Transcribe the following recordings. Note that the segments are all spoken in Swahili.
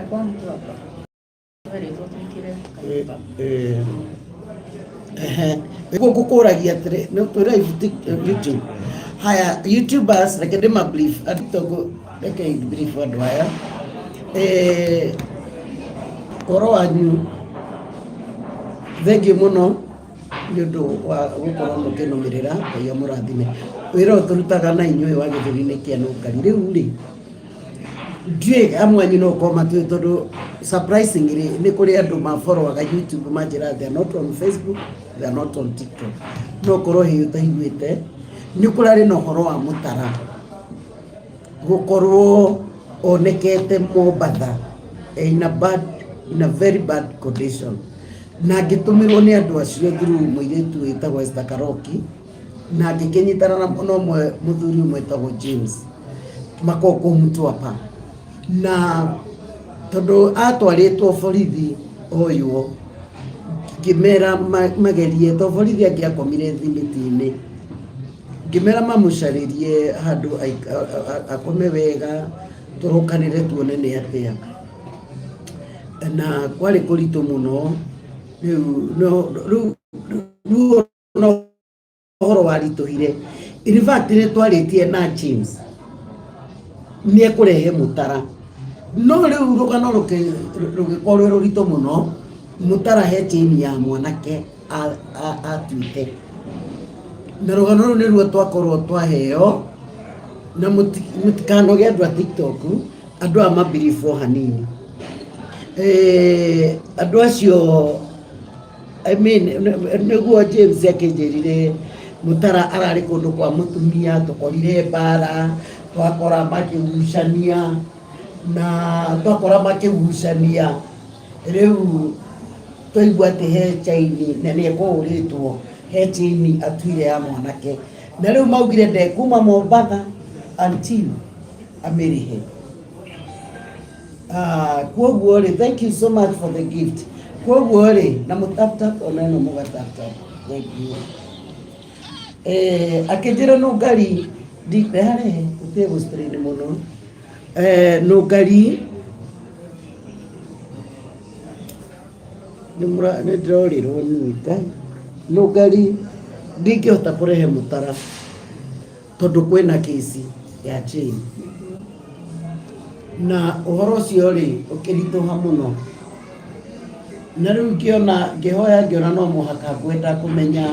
kwa mtu hapa. Gukuragia atiri no twira YouTube haya YouTubers reke ndima brief atitogo reke brief andu aya koro wanyu thengi muno nĩũndũ wa gũkorwo mũkĩnũmĩrĩra Ngai mũrathime wĩra ũtũrutaga na inyuĩ wa gĩthũri-inĩ kĩa Nũngari rĩu rĩ ndiĩ amwe anyu no gũkorwo matiũĩ tondũ surprisingly nĩ kũrĩ andũ mafollowaga YouTube manjĩra they are not on Facebook, they are not on TikTok. No korwo hiĩ ũtaiguĩte nĩ kũrarĩ na ũhoro wa mũtara gũkorwo onekete Mombatha in a very bad condition na ngĩtũmĩrwo nĩ andũ acio through mũirĩtu wĩtagwo Esther Karoki na ngĩkĩnyitana na ũmwe mũthuri ũmwe wĩtagwo James makoko Mtwapa na tondũ atwarĩtwo borithi oywo ngĩmera magerie to borithi angĩakomire thimiti-inĩ ngĩmera mamũcarĩrie handũ akome wega tũrokanĩre tuone nĩ atĩa na kwarĩ kũritũ mũno rĩu no ũhoro waritũhire in fact nĩ twarĩtie na James nĩ ekũrehe mũtara no rĩu rũgano rũgĩkorwo rũritũ mũno mũtara he chain ya mwanake atuĩte na rũgano rũu nĩruo twakorwo twaheo na mũtikanoge andũ a TikTok andũ a mabiribũ hanini andũ acio I mean nĩguo James akĩnjĩrire mũtara ararĩ kũndũ kwa mũtumia tũkorire mbara twakora makĩgucania na twakora makĩgucania rĩu twaigua atĩ he chain na nĩ ekũhũrĩtwo he chain atuire ya mwanake na rĩu maugire ndekuma Mombatha until amĩrĩhe. Kwoguo rĩ thank you so much for the gift. Kwoguo rĩ na mũtaptap ona ĩno mũgataptap thank you. Akĩnjĩra Nũngari ndikare ũtegũstrain mũno Nũngari nĩ ndĩrorirwo nĩta Nũngari ndingĩhota kũrehe mũtara tondũ kwĩna kĩsi ya chain na ũhoro ũcio rĩ ũkĩritũha mũno na rĩu ngĩhoya ngĩona no mũhaka ngwenda kũmenya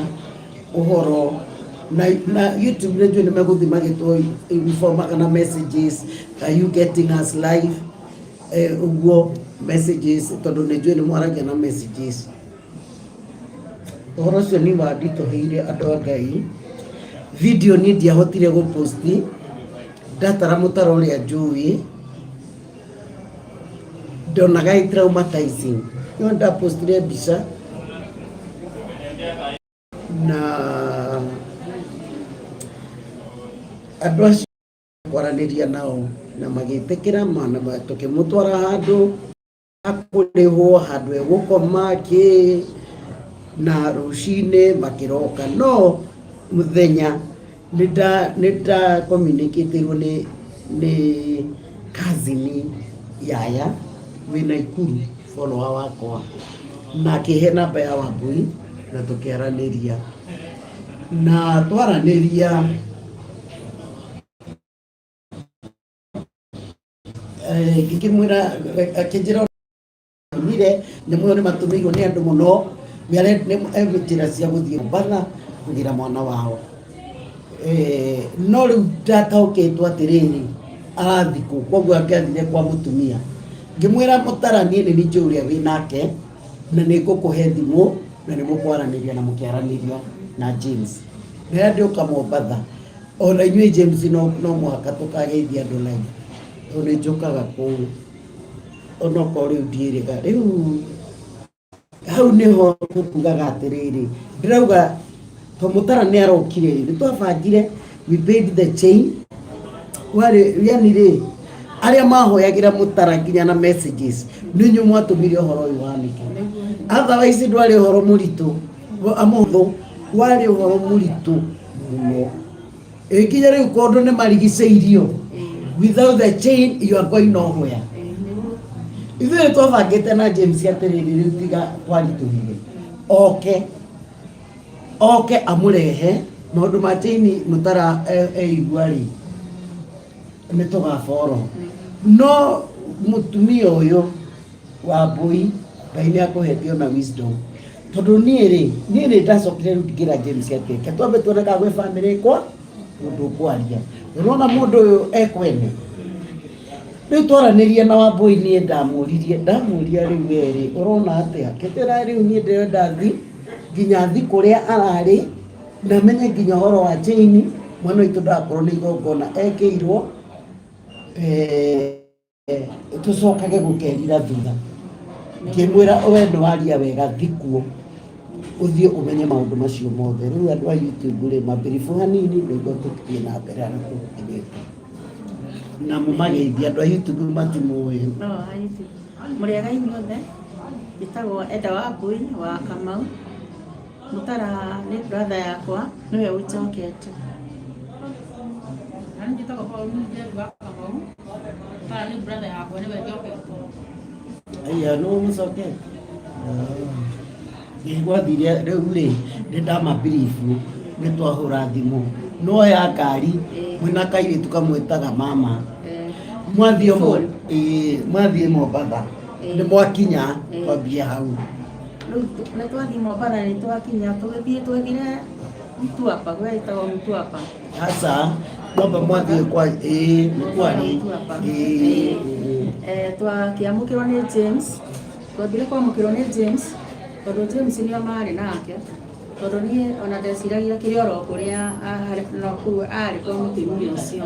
ũhoro na YouTube nĩnjũĩ nĩ megũthiĩ magĩtwo informa na messages are you getting us live ũguo messages tondũ nĩnjũĩ nĩ mwaragia na messages ũhoro ũcio nĩ wanditũhĩire andũ a Ngai video niĩ ndiahotire gũposti ndatara mũtara ũrĩa njũĩ ndonaga i traumatizing no ndapostire mbica na andũ acio kwaranĩria nao na magĩtĩkĩra na tũkĩmũtwara handũ akũrĩhwo handũ egũkoma na rũcinĩ makĩroka no mũthenya nĩnda communicateirwo nĩ cousin yaya wĩ Naikuru follower wakwa na akĩhe namba ya Wambui na tũkĩaranĩria na twaranĩria ngĩkĩmwĩra akĩnjĩra nire nĩ matũmĩirwo nĩ andũ mũno njĩra cia gũthiĩ Mombatha kũgĩra mwana wao no rĩu ndataũkĩtwo atĩrĩrĩ arathikwo kwoguo angĩathire kwa mũtumia ngĩmwĩra mũtara niĩ nĩ njũĩ ũrĩa wĩ nake na nĩ ngũkũhe thimũ na nĩ mũkwaranĩria na mũkĩaranĩria na James rĩrĩa ndĩũka Mombatha ona inyuĩ James no mũhaka tũkageithia andũ live tondũ nĩ njũkaga kũu onokorwo rĩu ndiĩrĩga rĩu hau nĩho tũkugaga atĩrĩrĩ ndĩrauga to mũtara nĩ arokire nĩ twabangire we paid the chain warĩ yani rĩ arĩa mahoyagĩra mũtara nginya na messages nĩ inyuĩ mwatũmire ũhoro ũyũ wanĩke otherwise ndwarĩ ũhoro mũritũ amũthũ warĩ ũhoro mũritũ mũno nginya rĩu kondo nĩ marigicĩirio without the chain you are going nowhere ithuĩ twabangĩte na James atĩrĩrĩ rĩu tiga kwaritũhire oke amũrehe maũndũ ma Jane Mũtara eigua rĩ nĩ tũgaboro no mũtumia ũyũ wa Mbui Ngai nĩ akũhete ona wisdom tondũ niĩ ndacokire rĩu ngĩra James atĩ twambe tuone kana gwĩ bamĩrĩ kwa mũndũ ũkwaria ũrona mũndũ ũyũ ekwene rĩu twaranĩria na Wambui niĩ ndamũria rĩu werĩ ũrona atĩa ketera rĩu niĩ ndĩrenda nginya thi kũrĩa ararĩ na menye nginya ũhoro wa Jane mwana witũ ndakorwo nĩ igongona ekĩirwo tũcokage gũkerira thutha ngĩmwĩra we nĩ waria wega thikuo ũthiĩ ũmenye maũndũ macio mothe rĩu andũ a YouTube rĩ mambĩribũ hanini nĩguo tũthiĩ na mbere na tũkinyĩte na mũmageithia andũ a YouTube matimũĩ mũrĩega inyuothe njĩtagwo Eda Wambui wa Kamau Mũtara nĩ brother yakwa nĩwe ũnjokete njĩtagwo Paul wa Kamau Mũtara nĩ brother yakwa nĩwe njokete aya no mũcoke gwathire rĩu rĩ nĩndamabiribu nĩtwahũra thimũ no ya ngari mwĩna kairĩtu kamwĩtaga mama mwathiĩ Mombatha nĩ mwakinya twambie hau nĩ twathiĩ Mombatha nĩ twakinya tũgĩthiĩ twethire Mtwapa gwetagwo Mtwapa hasa kwamba mwathiĩ kwa nĩ kwarĩ twakĩamũkĩrwo nĩ James twambire kwamũkĩrwo nĩ James tondũ James nĩo marĩ nake tondũ niĩ ona ndeciragia kĩrĩ oro kũrĩa arĩ kwa mũtumia ũcio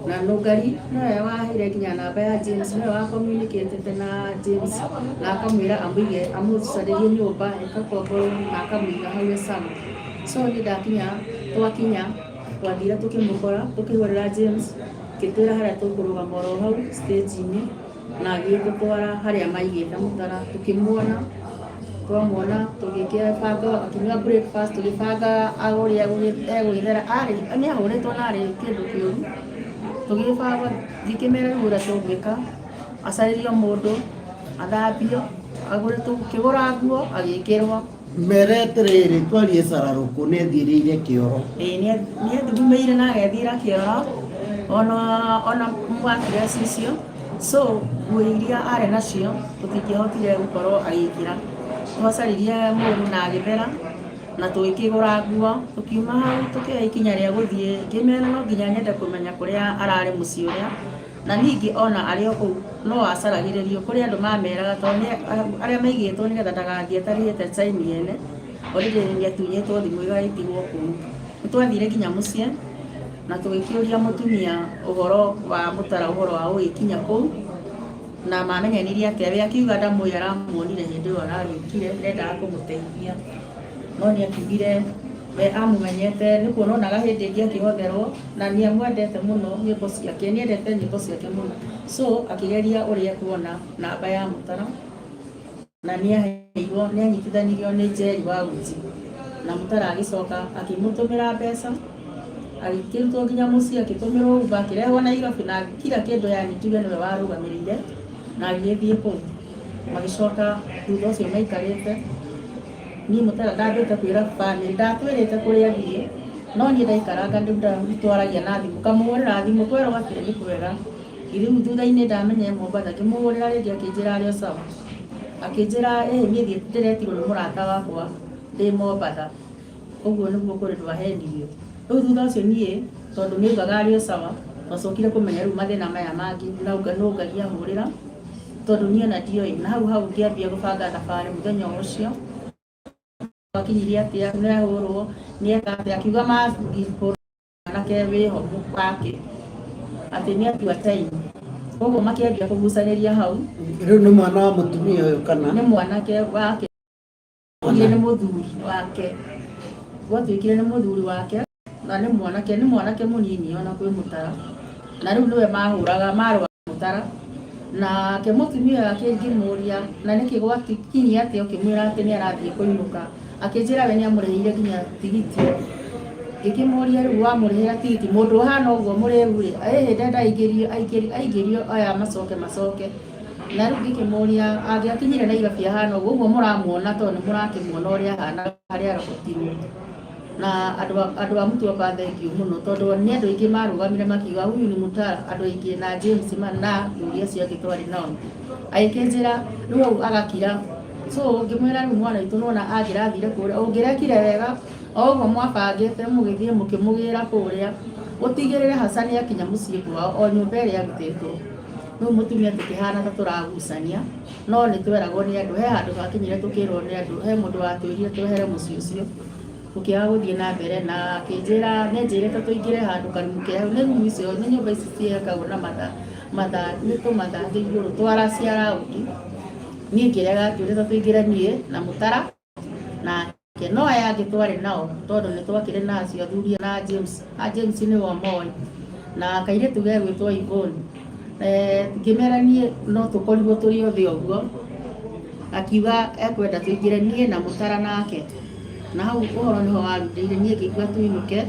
na Nũngari nĩwe waheire nginya namba ya James nĩwe wa communicate na James na akamwĩra amũcarĩrie nyũmba ĩkakomborwo na akamũiga hau Esama so nĩ twakinya twathire tũkĩmũkora tũkĩhũrĩra James gĩtwĩra harĩa tũkũrũgama oro hau stage-inĩ na agĩtũtwara harĩa maigĩte Mũtara tũkĩmuona twamwona tũgĩkĩbanga akinyua breakfast tũgĩbanga agũrĩa egwĩthera nĩ ahũrĩtwo narĩ kĩndũ kĩũru tũgĩbanga ngĩkĩmera rĩu ũrĩa tũgwĩka acarĩrio mũndũ athambio agũrĩtwo kĩgũra nguo agĩkĩrwo mereterere twarie cararũkũ nĩ athirĩire kĩoro nĩ athugumĩire na agethira kĩoro ona mwakĩra cicio so nguo iria arĩ nacio tũtingĩahotire gũkorwo agĩkĩra twacaririe mũndũ na agĩthera na tũgĩkĩgũra nguo tũkiuma hau tũkĩoya ikinya rĩa gũthiĩ ngĩmera no nginya nyende kũmenya kũrĩa ararĩ mũciĩ ũrĩa na ningĩ ona arĩ o kũu no acaragĩrĩrio kũrĩ andũ mameraga tondũ arĩa maigĩtwo nĩgetha ndagathiĩ atarĩhĩte caini ene already nĩatunyĩtwo thimũ ĩgagĩtigwo kũu nĩ twathire nginya mũciĩ na tũgĩkĩũria mũtumia ũhoro wa Mũtara ũhoro wa gũgĩkinya kũu na mamenyanirie atĩ arĩa akiuga ndamũĩ aramuonire hĩndĩ ĩyo aragĩũkire ndendaga kũmũteithia no nĩ akiugire we amũmenyete nĩ kuona onaga hĩndĩ ĩngĩ akĩhotherwo na nĩ amwendete mũno nyĩmbo ciake nĩ endete nyĩmbo ciake mũno so akĩgeria ũrĩa kuona namba ya Mũtara na nĩ anyitithanirio nĩ Njeri wa Uji na Mũtara agĩcoka akĩmũtũmĩra mbeca agĩkĩrutwo nginya mũciĩ agĩtũmĩrwo Uber akĩrehwo Nairobi na kila kĩndũ yani tuge nĩwe warũgamĩrĩire na agĩthiĩ kũu magĩcoka thutha ũcio maikarĩte niĩ Mũtara ndambĩte kwĩra bamĩrĩ ndatwĩrĩte kũrĩa thiĩ no niĩ ndaikaranga ndĩmũtwaragia na thimũ kamũhũrĩra thimũ kwerwo atĩrĩ nĩ kwega rĩu thutha-inĩ ndamenya Mombatha ngĩmũhũrĩra rĩngĩ akĩnjĩra arĩ o sawa akĩnjĩra niĩ ndĩretirwo nĩ mũrata wakwa ndĩ Mombatha ũguo nĩguo kũrĩ ndwahenirio rĩu thutha ũcio niĩ tondũ nĩaugaga arĩ o sawa twacokire kũmenya rĩu mathĩna maya mangĩ Nũngari ahũrĩra tondũ niĩ ona ndioĩ na hau ngĩambia gũbanga thabarĩ mũthenya ũcio wakinyirie atĩa nĩ ahũrwo nĩ eka atĩ akiuga nake wĩho wake atĩ nĩ atua taimi koguo makĩambia kũgucanĩria hau rĩu nĩ mwana wa mũtumia ũyũ kana nĩ mwanake wake nĩ mũthuri wake gwatuĩkire nĩ mũthuri wake na nĩ mwanake mũnini ona kwĩ Mũtara na rĩu nĩwe mahũraga marũa Mũtara na ke mũtumia wake ngĩmũria na nĩkĩ gwakinyia atĩ ũkĩmwĩra atĩ nĩ arathiĩ kũinũka akĩnjĩra we nĩ amũrĩhire nginya tigiti ngĩkĩmũria rĩu wamũrĩhĩra tigiti mũndũ ũhana ũguo mũrĩu rĩ ndenda aingĩrio aya macoke na rĩu ngĩkĩmũria angĩakinyire Nairobi ahana ũguo mũramuona tondũ nĩ mũrakĩmuona ũrĩa ahana harĩa arokotirwo. Na andũ a Mtwapa thengiũ mũno tondũ nĩ andũ aingĩ marũgamire makiuga huyu ni Mutara, andũ aingĩ na James na iria ciake twarĩ nao agĩkĩnjĩra rĩu hau agakira. So ngĩmwĩra rĩu mwana witũ nona angĩrathire kũrĩa ũngĩrekire wega o ũguo mwabangĩte mũgĩthiĩ mũkĩmũgĩra kũrĩa ũtigĩrĩre Hassan akinya mũciĩ kwao o nyũmba ĩrĩa arutĩtwo. Rĩu mũtumia tũkĩhana ta tũragucania no nĩ tweragwo nĩ andũ, he handũ hakinyire tũkĩrwo nĩ andũ, he mũndũ watwĩrire twehere mũciĩ ũcio tũkĩaga gũthiĩ na mbere, na akĩnjĩra nĩnjĩrĩte tũingĩre handũ karumu kĩrĩa nĩ rumu icio nĩ nyũmba ici ciakagwo na mathaa nĩ tũmathandĩ igũrũ twara cia raundi. Niĩ ngĩrega njũrĩte tũingĩre niĩ na Mũtara nake no aya angĩ twarĩ nao tondũ nĩ twakĩrĩ na acio athuri na James. James nĩ wa Moi na kairĩtu gegwĩtwo Yvonne. Ngĩmera niĩ no tũkorirwo tũrĩ othe ũguo, akiuga ekwenda tũingĩre niĩ na Mũtara nake, na hau ũhoro nĩho warutĩire. Niĩ ngĩigua tuinũke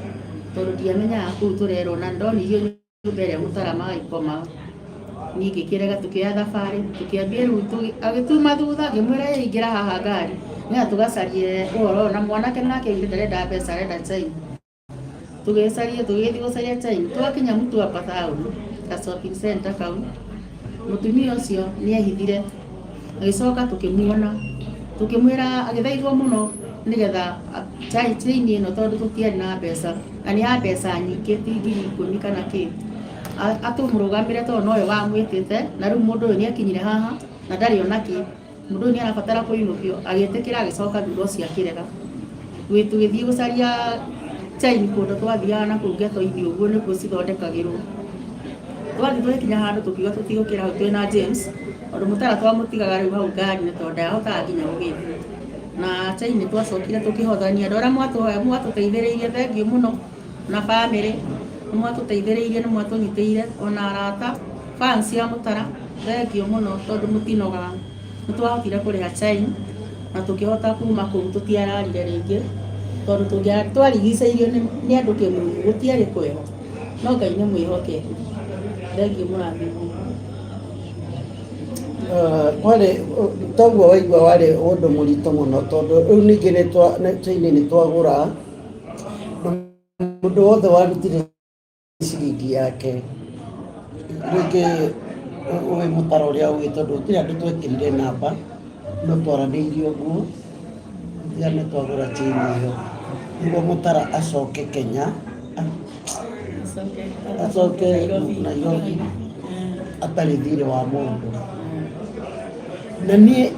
tondũ ndiamenyaga kũu tũrerwo na ndonirio nyũmba ĩrĩa Mũtara magĩkoma. Niĩ ngĩkĩrega tũkĩoya thabarĩ tũkĩambia rĩu agĩtuma thutha ngĩmwĩra ingĩra haha ngari nĩgetha tũgacarie ũhoro na mwanake nake ndarenda mbeca arenda chain. Tũgĩcaria tũgĩthiĩ gũcaria chain twakinya Mtwapa town ka shopping center kau mũtumia ũcio nĩehithire agĩcoka tũkĩmuona tũkĩmwĩra agĩthaithwo mũno nĩgetha chain ĩno tondũ tũtiarĩ na mbeca na nĩ ya mbeca nyingĩ ti ngiri 10 kana kĩ atũmũrũgamĩre tondũ nowe wamwĩtĩte na rĩu mũndũ ũyũ nĩakinyire haha na ndarĩ ona kĩ, mũndũ ũyũ nĩarabatara kũinũkio agĩtĩkĩra agĩcoka thutha ũcio akĩrega. Tũgĩthiĩ gũcaria chain kũndũ twathiaga na kũu ghetto-inĩ ũguo nĩkuo cithondekagĩrwo. Twathiĩ tũgĩkinya handũ tũkiuga tũtigũkĩra hau twĩ na James tondũ Mũtara twamũtigaga rĩu hau ngari-inĩ tondũ ndahotaga nginya gũgĩthiĩ. Na chain twacokire tũkĩhothania andũ arĩa mwatũhoya mwatũteithĩrĩirie thengiũ mũno na bamĩrĩ nĩ mwatũteithĩrĩirie nĩ mwatũnyitĩire ona arata fans ya Mũtara thengiũ mũno tondũ mũtinogaga nĩ twahotire kũrĩha chain na tũkĩhota kuma kũu tũtiararire rĩngĩ tondũ twarigicĩirio nĩ andũ kĩmũrũmu gũtiarĩ kwĩho no Ngai nĩ mwĩhokeku. Thengiũ mũrathimwo. Warĩ toguo waigua warĩ ũndũ mũritũ mũno tondũ rĩu ningĩ chain nĩ twagũra mũndũ wothe warutire ciringi yake. Rĩngĩ ũĩ Mũtara ũrĩa ũĩ tondũ gũtirĩ andũ twekĩrire namba no twaranĩirie ũguo ya nĩ twagũra chain ĩyo nĩguo Mũtara acoke Kenya acoke Nairobi atarĩ thirĩ wa mũndũ. Na niĩ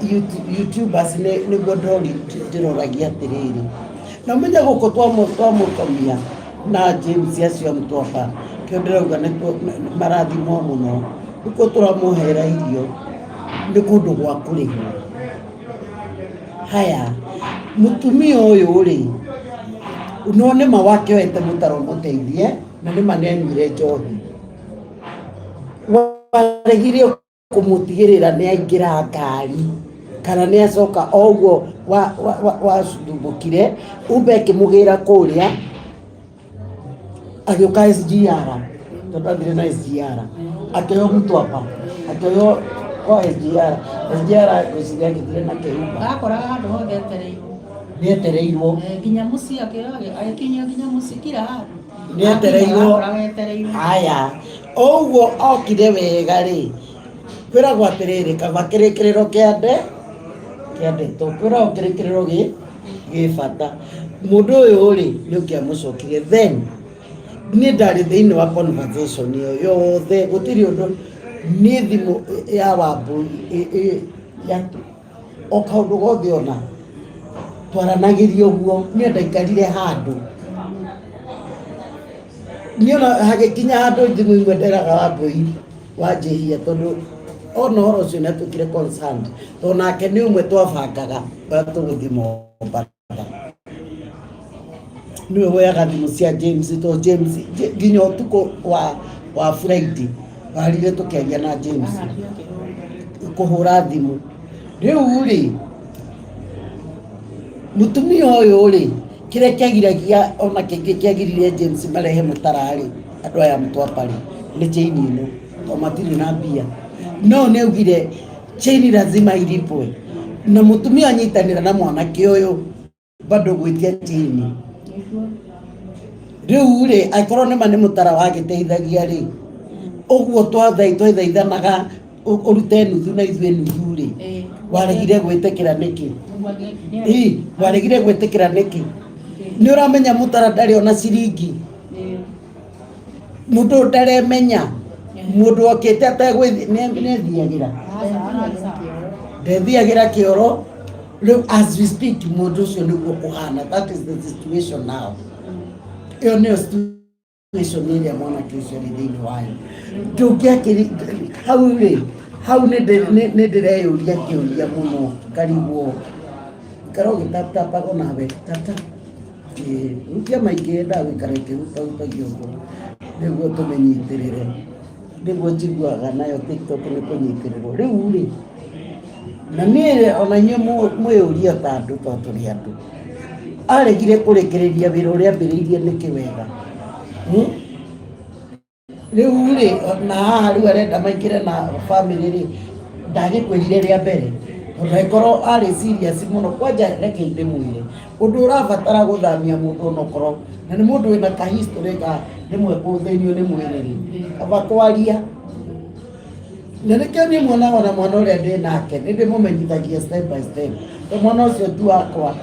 YouTubers nĩguo ndĩroragia atĩrĩrĩ na ũmenye gũkũ twamũkomia na James acio Mtwapa kĩo ndĩrauga nĩ marathimwo mũno nĩkuo tũramũhera irio nĩ kũndũ gwa kũrĩhwo. Haya mũtumia ũyũ rĩ no nĩma wakĩoete Mũtara ũmũteithie na nĩma nĩanyuire njohi waregire kũmũtigĩrĩra nĩaingĩra ngari kana nĩacoka o ũguo wacundũmbũkire Uber ĩkĩmũgĩra kũrĩa agĩũka SGR tondũ athire na SGR akĩoywo Mtwapa akĩoywo kwa SGR gwĩciria agĩthire na kĩhumba akoraga handũ hothe etereirwo nĩetereirwo nginya mũciĩ agĩkinyio nginya mũciĩ kila handũ nĩetereirwo. Haya o ũguo okire wega rĩ kwĩragwo atĩrĩrĩ kaba kĩrĩkĩrĩro kĩandĩtwo kwĩragwo kĩrĩkĩrĩro gĩ bata. Mũndũ ũyũ rĩ nĩũngĩamũcokirie then niĩ ndarĩ thĩinĩ wa conversation ĩyo yothe gũtirĩ ũndũ niĩ thimũ ya Wambũi o kaũndũ gothe ona twaranagĩria ũguo niĩ ndaikarire handũ niĩ ona hagĩkinya handũ thimũ imwe nderaga Wambũi wanjĩhia tondũ ona ũhoro ũcio nĩatuĩkire concerned tondũ nake nĩ ũmwe twabangaga ũrĩa tũgũthiĩ Mombatha. Niwe woyaga thimũ cia James tondũ James nginya ũtukũ wa Friday warire tũkĩaria na James kũhũra thimũ. Rĩu rĩ mũtumia ũyũ rĩ kĩrĩa kĩagiragia ona kĩngĩ kĩagiririe James marehe Mũtara rĩ andũ aya Mtwapa rĩ nĩ chain ĩno tondũ matirĩ na mbia no nĩaugire chain lazima ilipwe, na mutumia anyitanira na mwanake uyu bado gwitia chain riu ri akorwo nima ni mutara wa giteithagia ri uguo twathaithanaga urute nuthu na ithue nuthu ri waregire gwitikira niki waregire gwitikira niki ni uramenya mutara ndari ona ciringi mundu ndaremenya mundu okite ategwithi nethiagira ndethiagira kioro riu as we speak mundu ucio niguo kuhana. That is the situation now. Iyo nio situation iria mwanake ucio ri thiini wayo ndungiakiri hau ri hau ni ndireyuria kiuria muno karigwo karo gitaptapago nawe tata ukia maingi ndagikara ikihutautagia uguo niguo tumenyitirire niguo njiguaga nayo TikTok ni kunyitirirwo riu ri na niĩ ona inyuĩ mwĩyũria ta andũ to tũrĩ andũ aregire kũrekereria wĩra ũrĩa ambĩrĩirie nĩkĩ wega rĩu rĩ na haha rĩu arenda maingĩre na bamĩrĩ rĩ ndagĩkwĩrire rĩa mbere tondũ angĩkorwo arĩ serious mũno kwanja reke ndĩmwĩre ũndũ ũrabatara gũthamia mũndũ onokorwo na nĩ mũndũ wĩna ka history ga rĩmwe kũthĩnio nĩ mwĩrĩ kaba kwaria na nĩkĩo niĩ mwonaga na mwana ũrĩa ndĩ nake nĩ ndĩmũmenyithagia step by step mwana ũcio tu wakwa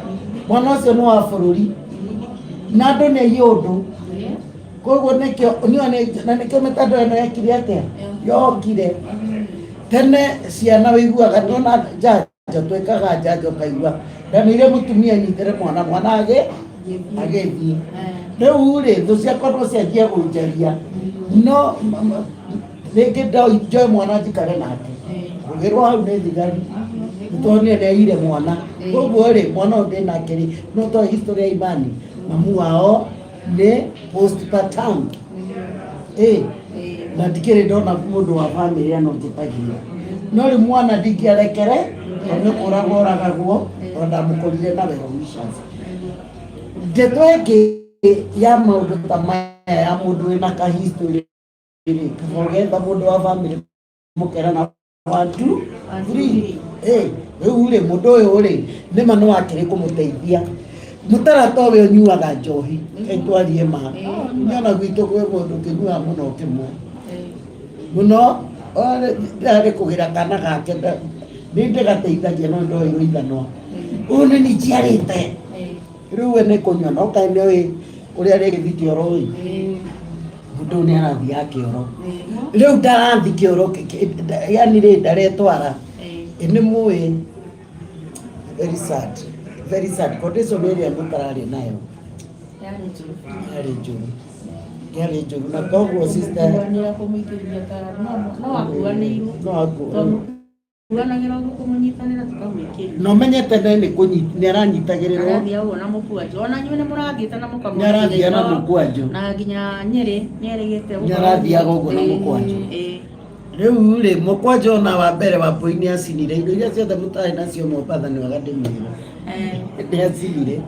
mwana ũcio nĩ wa bũrũri na andũ nĩ yũndũ koguo nĩkĩo na nĩkĩo mĩtandao ĩno yekire atĩa yokire tene ciana wĩiguaga nona njanjo twĩkaga njanjo kaigua na nĩire mũtumia nyitĩre mwana agĩthiĩ rĩu rĩ thũ ciakwa no cianjie gũnjaria no rĩngĩ njoe mwana njikare nake rũgĩrwo hau nĩ thigari nĩtuonire nĩaire mwana koguo rĩ mwana ũyũ ndĩ nake rĩ no tondũ history ya imani mamu wao nĩ postpartum na ndikĩrĩ ndona mũndũ wa bamĩrĩ ano njĩtagia no rĩ mwana ndingĩarekere nĩ kũragwo oragagwo tondũ ndamũkorire na wero wishes ndeto ĩngĩ ya maũndũ ta maya ya mũndũ wĩna ka history getha mũndũ wa bamĩrĩ mũkera na 1 2 3 rĩu rĩ mũndũ ũyũ rĩ nĩma no akĩrĩ kũmũteithia mũtarata ũyũ ũnyuaga njohi twarie ma nyona gwitũ gwĩ mũndũ ũkĩnyuaga mũno kĩmwe mũno ndarĩ kũgĩra kana gake nĩ ndĩgateithagia no ndoĩrwo ithanwa ũyũ nĩ nĩnjiarĩte rĩu we nĩ kũnyua no kaĩ nĩũĩ ũrĩa rĩgĩthi kĩoro ĩ mũndũ nĩ arathiaga kĩoro rĩu ndarathi kĩoro yani rĩ ndaretwara nĩ mũĩ very sad condition ĩrĩa mũtararĩ nayo yarĩ njũru na koguo sister no menyete nĩ aranyitagĩrĩrwo nĩarathiaga na mũkwanjũ na nginya Nyeri nĩerĩgĩte nĩarathiaga ũguo na mũkwanjũ rĩu rĩ mũkwanjũ ona wa mbere wa Pũi acinire indo iria ciothe mũtarĩ nacio Mombatha nĩ waga ndĩmwĩra nĩacinire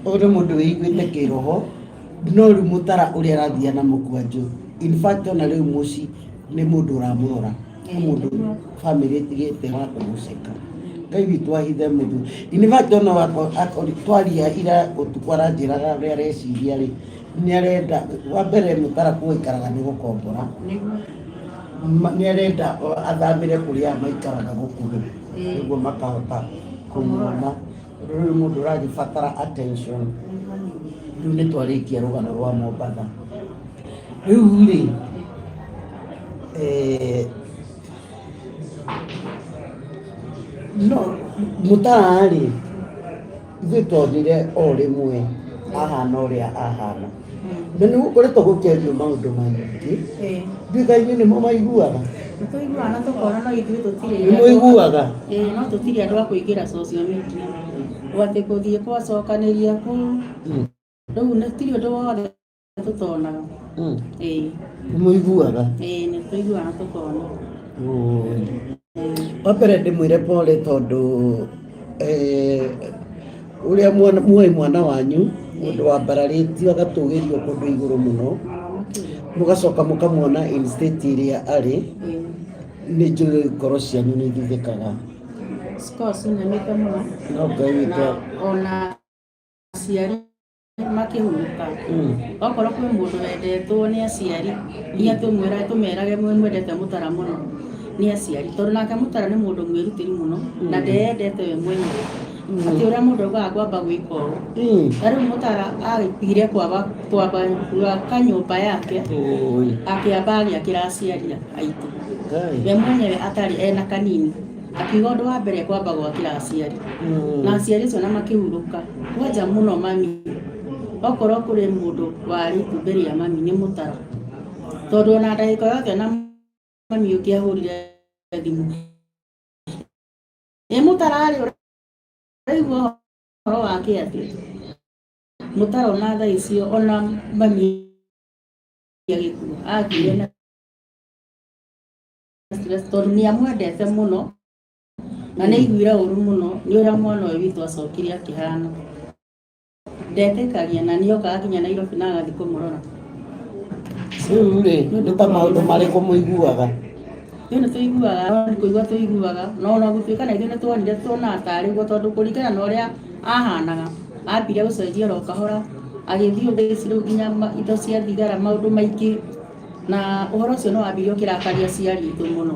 ũyũ nĩ mũndũ wĩiguĩte kĩroho no rĩu mũtara ũrĩa arathiaga na mũkwanjũ in fact ona rĩu mũci nĩ mũndũ ũramũrora mũndũ bamĩrĩ ĩtigĩte wa kũmũceka Ngai witũ ahithe mũndũ in fact ona twaria ira ũtukũ aranjĩraga ũrĩa areciria rĩ nĩarenda wa mbere mũtara kũikaraga nĩ gũkombora nĩarenda athamĩre kũrĩa maikaraga gũkũ nĩguo makahota kũmuona rĩu mũndũ ũragĩbatara attention rĩu nĩ twarĩkia rũgano rwa Mombatha rĩu rĩ no mũtara rĩ ithuĩ twonire o rĩmwe ahana ũrĩa ahana na nĩ gũkoretwo gũkĩario maũndũ maingĩ nduĩka-inĩ nĩmo maiguaga tũiguaga tũkona no ithuĩ tũtirĩ nĩmũiguaga no tũtirĩ andũ a kũingĩra social media gwatĩ gũthiĩ gwacokanĩria kũu rĩu nĩtirĩ ũndũ wothe tũtonaga nĩmũiguaga nĩ tũiguaga tũkona wa mbere ndĩmwĩre pole tondũ ũrĩa muoĩ mwana wanyu mũndũ wa mbararĩtio agatũgĩrio kũndũ igũrũ mũno mũgacoka mũkamuona in state ĩrĩa arĩ nĩ njũĩ ngoro cianyu nĩ ithuthĩkaga. Scores nĩmĩte mũno. No Ngai witũ ona aciari makĩhurũka. Okorwo kwĩ mũndũ wendetwo nĩ aciari, inya tũmerage mwendete Mũtara mũno nĩ aciari, tondũ nake Mũtara nĩ mũndũ mwĩrutĩri mũno na ndeyendete we mwenyewe. Atĩ ũrĩa mũndũ augaga kwamba gwĩka ũũ. Na rĩu Mũtara agĩtigire twamba kanyũmba yake, akĩamba agĩakĩra aciari aitũ. We mwenyewe atarĩ ena kanini. Akiuga ũndũ wa mbere kwamba gwakĩra aciari. Na aciari acio na makĩhurũka. Kwanja mũno mami. Okorwo kũrĩ mũndũ warĩ itumbĩ rĩa mami nĩ Mũtara. Tondũ ona ndagĩka yothe na mami ũngĩahũrire thimũ. Mũtara arĩ ũraigua ũhoro wake atĩ. Mũtara ona thaa icio ona mami agĩkua. Athire na tondũ nĩamwendete mũno. Na nĩ aiguire ũru mũno nĩ ũrĩa mwana ũyũ witũ acokire akĩhana. Ndetĩkagia na nĩokaga nginya Nairobi na agathiĩ kũmũrora. Rĩu-rĩ, nĩ ta maũndũ marĩkũ mũiguaga? Nĩ tũiguaga, kũigua tũiguaga, no ona gũtuĩka na ithuĩ nĩ tuonire tuonaga tarĩ guo, tondũ kũringana na ũrĩa ahanaga, ambire gũcenjia oro kahora, agĩthiĩ ũthĩci rĩu nginya indo cia thigara, maũndũ maingĩ, na ũhoro ũcio no wambirie ũkĩrakaria aciari aitũ mũno.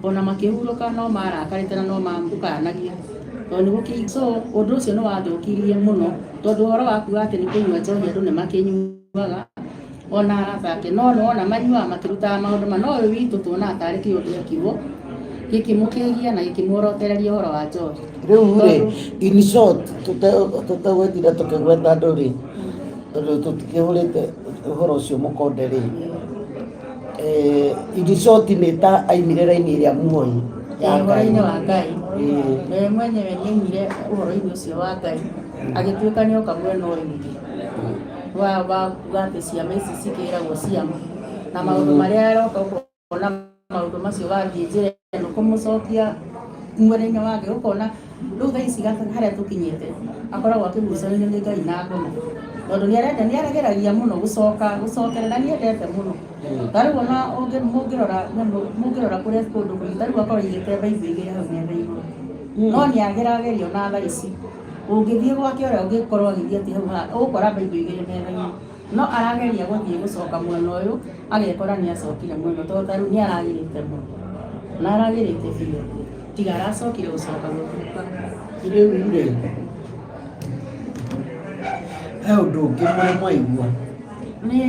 Ona makĩhurũka no marakarĩte na no mamũkanagia. So ũndũ ũcio nĩ wathũkirie mũno, tondũ ũhoro wa kuuga atĩ nĩ kũnyua njohi andũ nĩ makĩnyuaga, ona arata ake no ona manyuaga makĩrutaga maũndũ ma, no ũyũ witũ tuonaga tarĩ kĩũndũ ekirwo gĩkĩmũkĩgia na gĩkĩmuorotereria ũhoro wa njohi. Rĩu-rĩ, in short, tũtegwĩtira tũkĩgweta andũ-rĩ, tondũ tũtikĩhũrĩte ũhoro ũcio mũkonde-rĩ, in short nĩ ta ainire raini ĩrĩa muoyi ũhoro-inĩ wa Ngai. We mwenyewe nĩainire ũhoro-inĩ ũcio wa Ngai, agĩtuĩka nĩoka mwena ũyũ ũngĩ wa kuga atĩ ciama ici cikĩragwo ciama, na maũndũ marĩa aroka ũkona maũndũ macio wathiĩ njĩra ĩno kũmũcokia mwena-inĩ wake, ũkona rĩu thaa ici harĩa tũkinyĩte akoragwo akĩgucĩrĩrio nĩ Ngai na ngoma, tondũ nĩarageragia mũno gũcokerera, nĩendete mũno. Ta rĩu ona mũngĩrora kũrĩa kũndũ kũngĩ, ta rĩu akorwo aigĩte Bible igĩrĩ hau metha igũrũ, no nĩageragerio na thaa ici ũngĩthiĩ gwake ũrĩa ũngĩkorwo agĩthiĩ atĩ hau ũgũkora Bible igĩrĩ metha-inĩ, no arageria gũthiĩ gũcoka mwena ũyũ, agekora nĩacokire mwena, tondũ ta rĩu nĩaragĩrĩte mũno na aragĩrĩte biũ, tiga aracokire gũcoka gũtuĩka. Rĩu-rĩ, he ũndũ ũngĩ mũrĩ mwaigua? Nĩ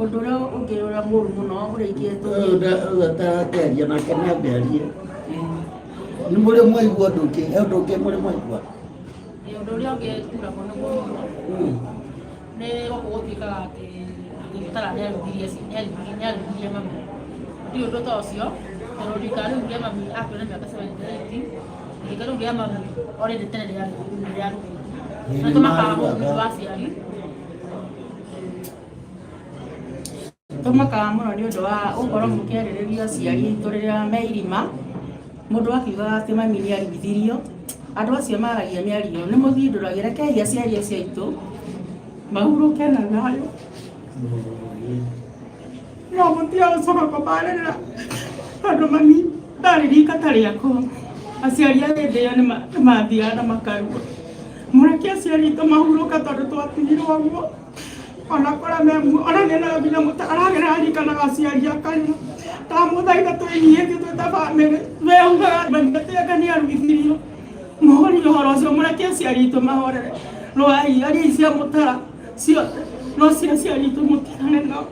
ũndũ ũrĩa ũngĩrora mũru mũno ũrĩa ingĩtũgatarakĩaria nake nĩambĩarie. Nĩ mũrĩ mwaigua ũndũ ũngĩ? He ũndũ ũngĩ mũrĩ mwaigua? Ũndũ ũrĩa ũngĩkura mũno mũno nĩ gũkũ gũtuĩkaga atĩ Mũtara nĩarugire mami. Ti ũndũ ta ũcio, tondũ rika rĩu rĩa mami akuona mĩaka 78, rika rĩu rĩa mami already tene rĩarugire. Na tũmakaga mũndũ wa aciari. Tũmakaga mũno nĩ ũndũ wa gũkorwo mũkĩarĩrĩria aciari aitũ rĩrĩa me irima, mũndũ akiugaga atĩ mami nĩarugithirio, andũ acio maragia mĩario nĩ mũthindũragĩra, rekei aciari acio aitũ mahurũke na thayũ. No mũtiagũcoka kũmarĩrĩra tondũ mami ndarĩ rika ta rĩakwa. Aciari a hĩndĩ ĩyo nĩmathiaga na makarua. Mũreke aciari aitũ mahurũka tondũ twatigirwo ũguo. Ona kũrĩa ona nĩna nginya aragera arikanaga aciari akarĩra. Tamũthaitha twĩnyihĩtie twĩ ta bamĩrĩ. We ugaga mami nĩarugithirio. Mũhorie ũhoro ũcio, mũreke aciari aitũ mahorere. Rwai aria cia Mũtara ciothe no cia aciari aitũ mũtigane nao.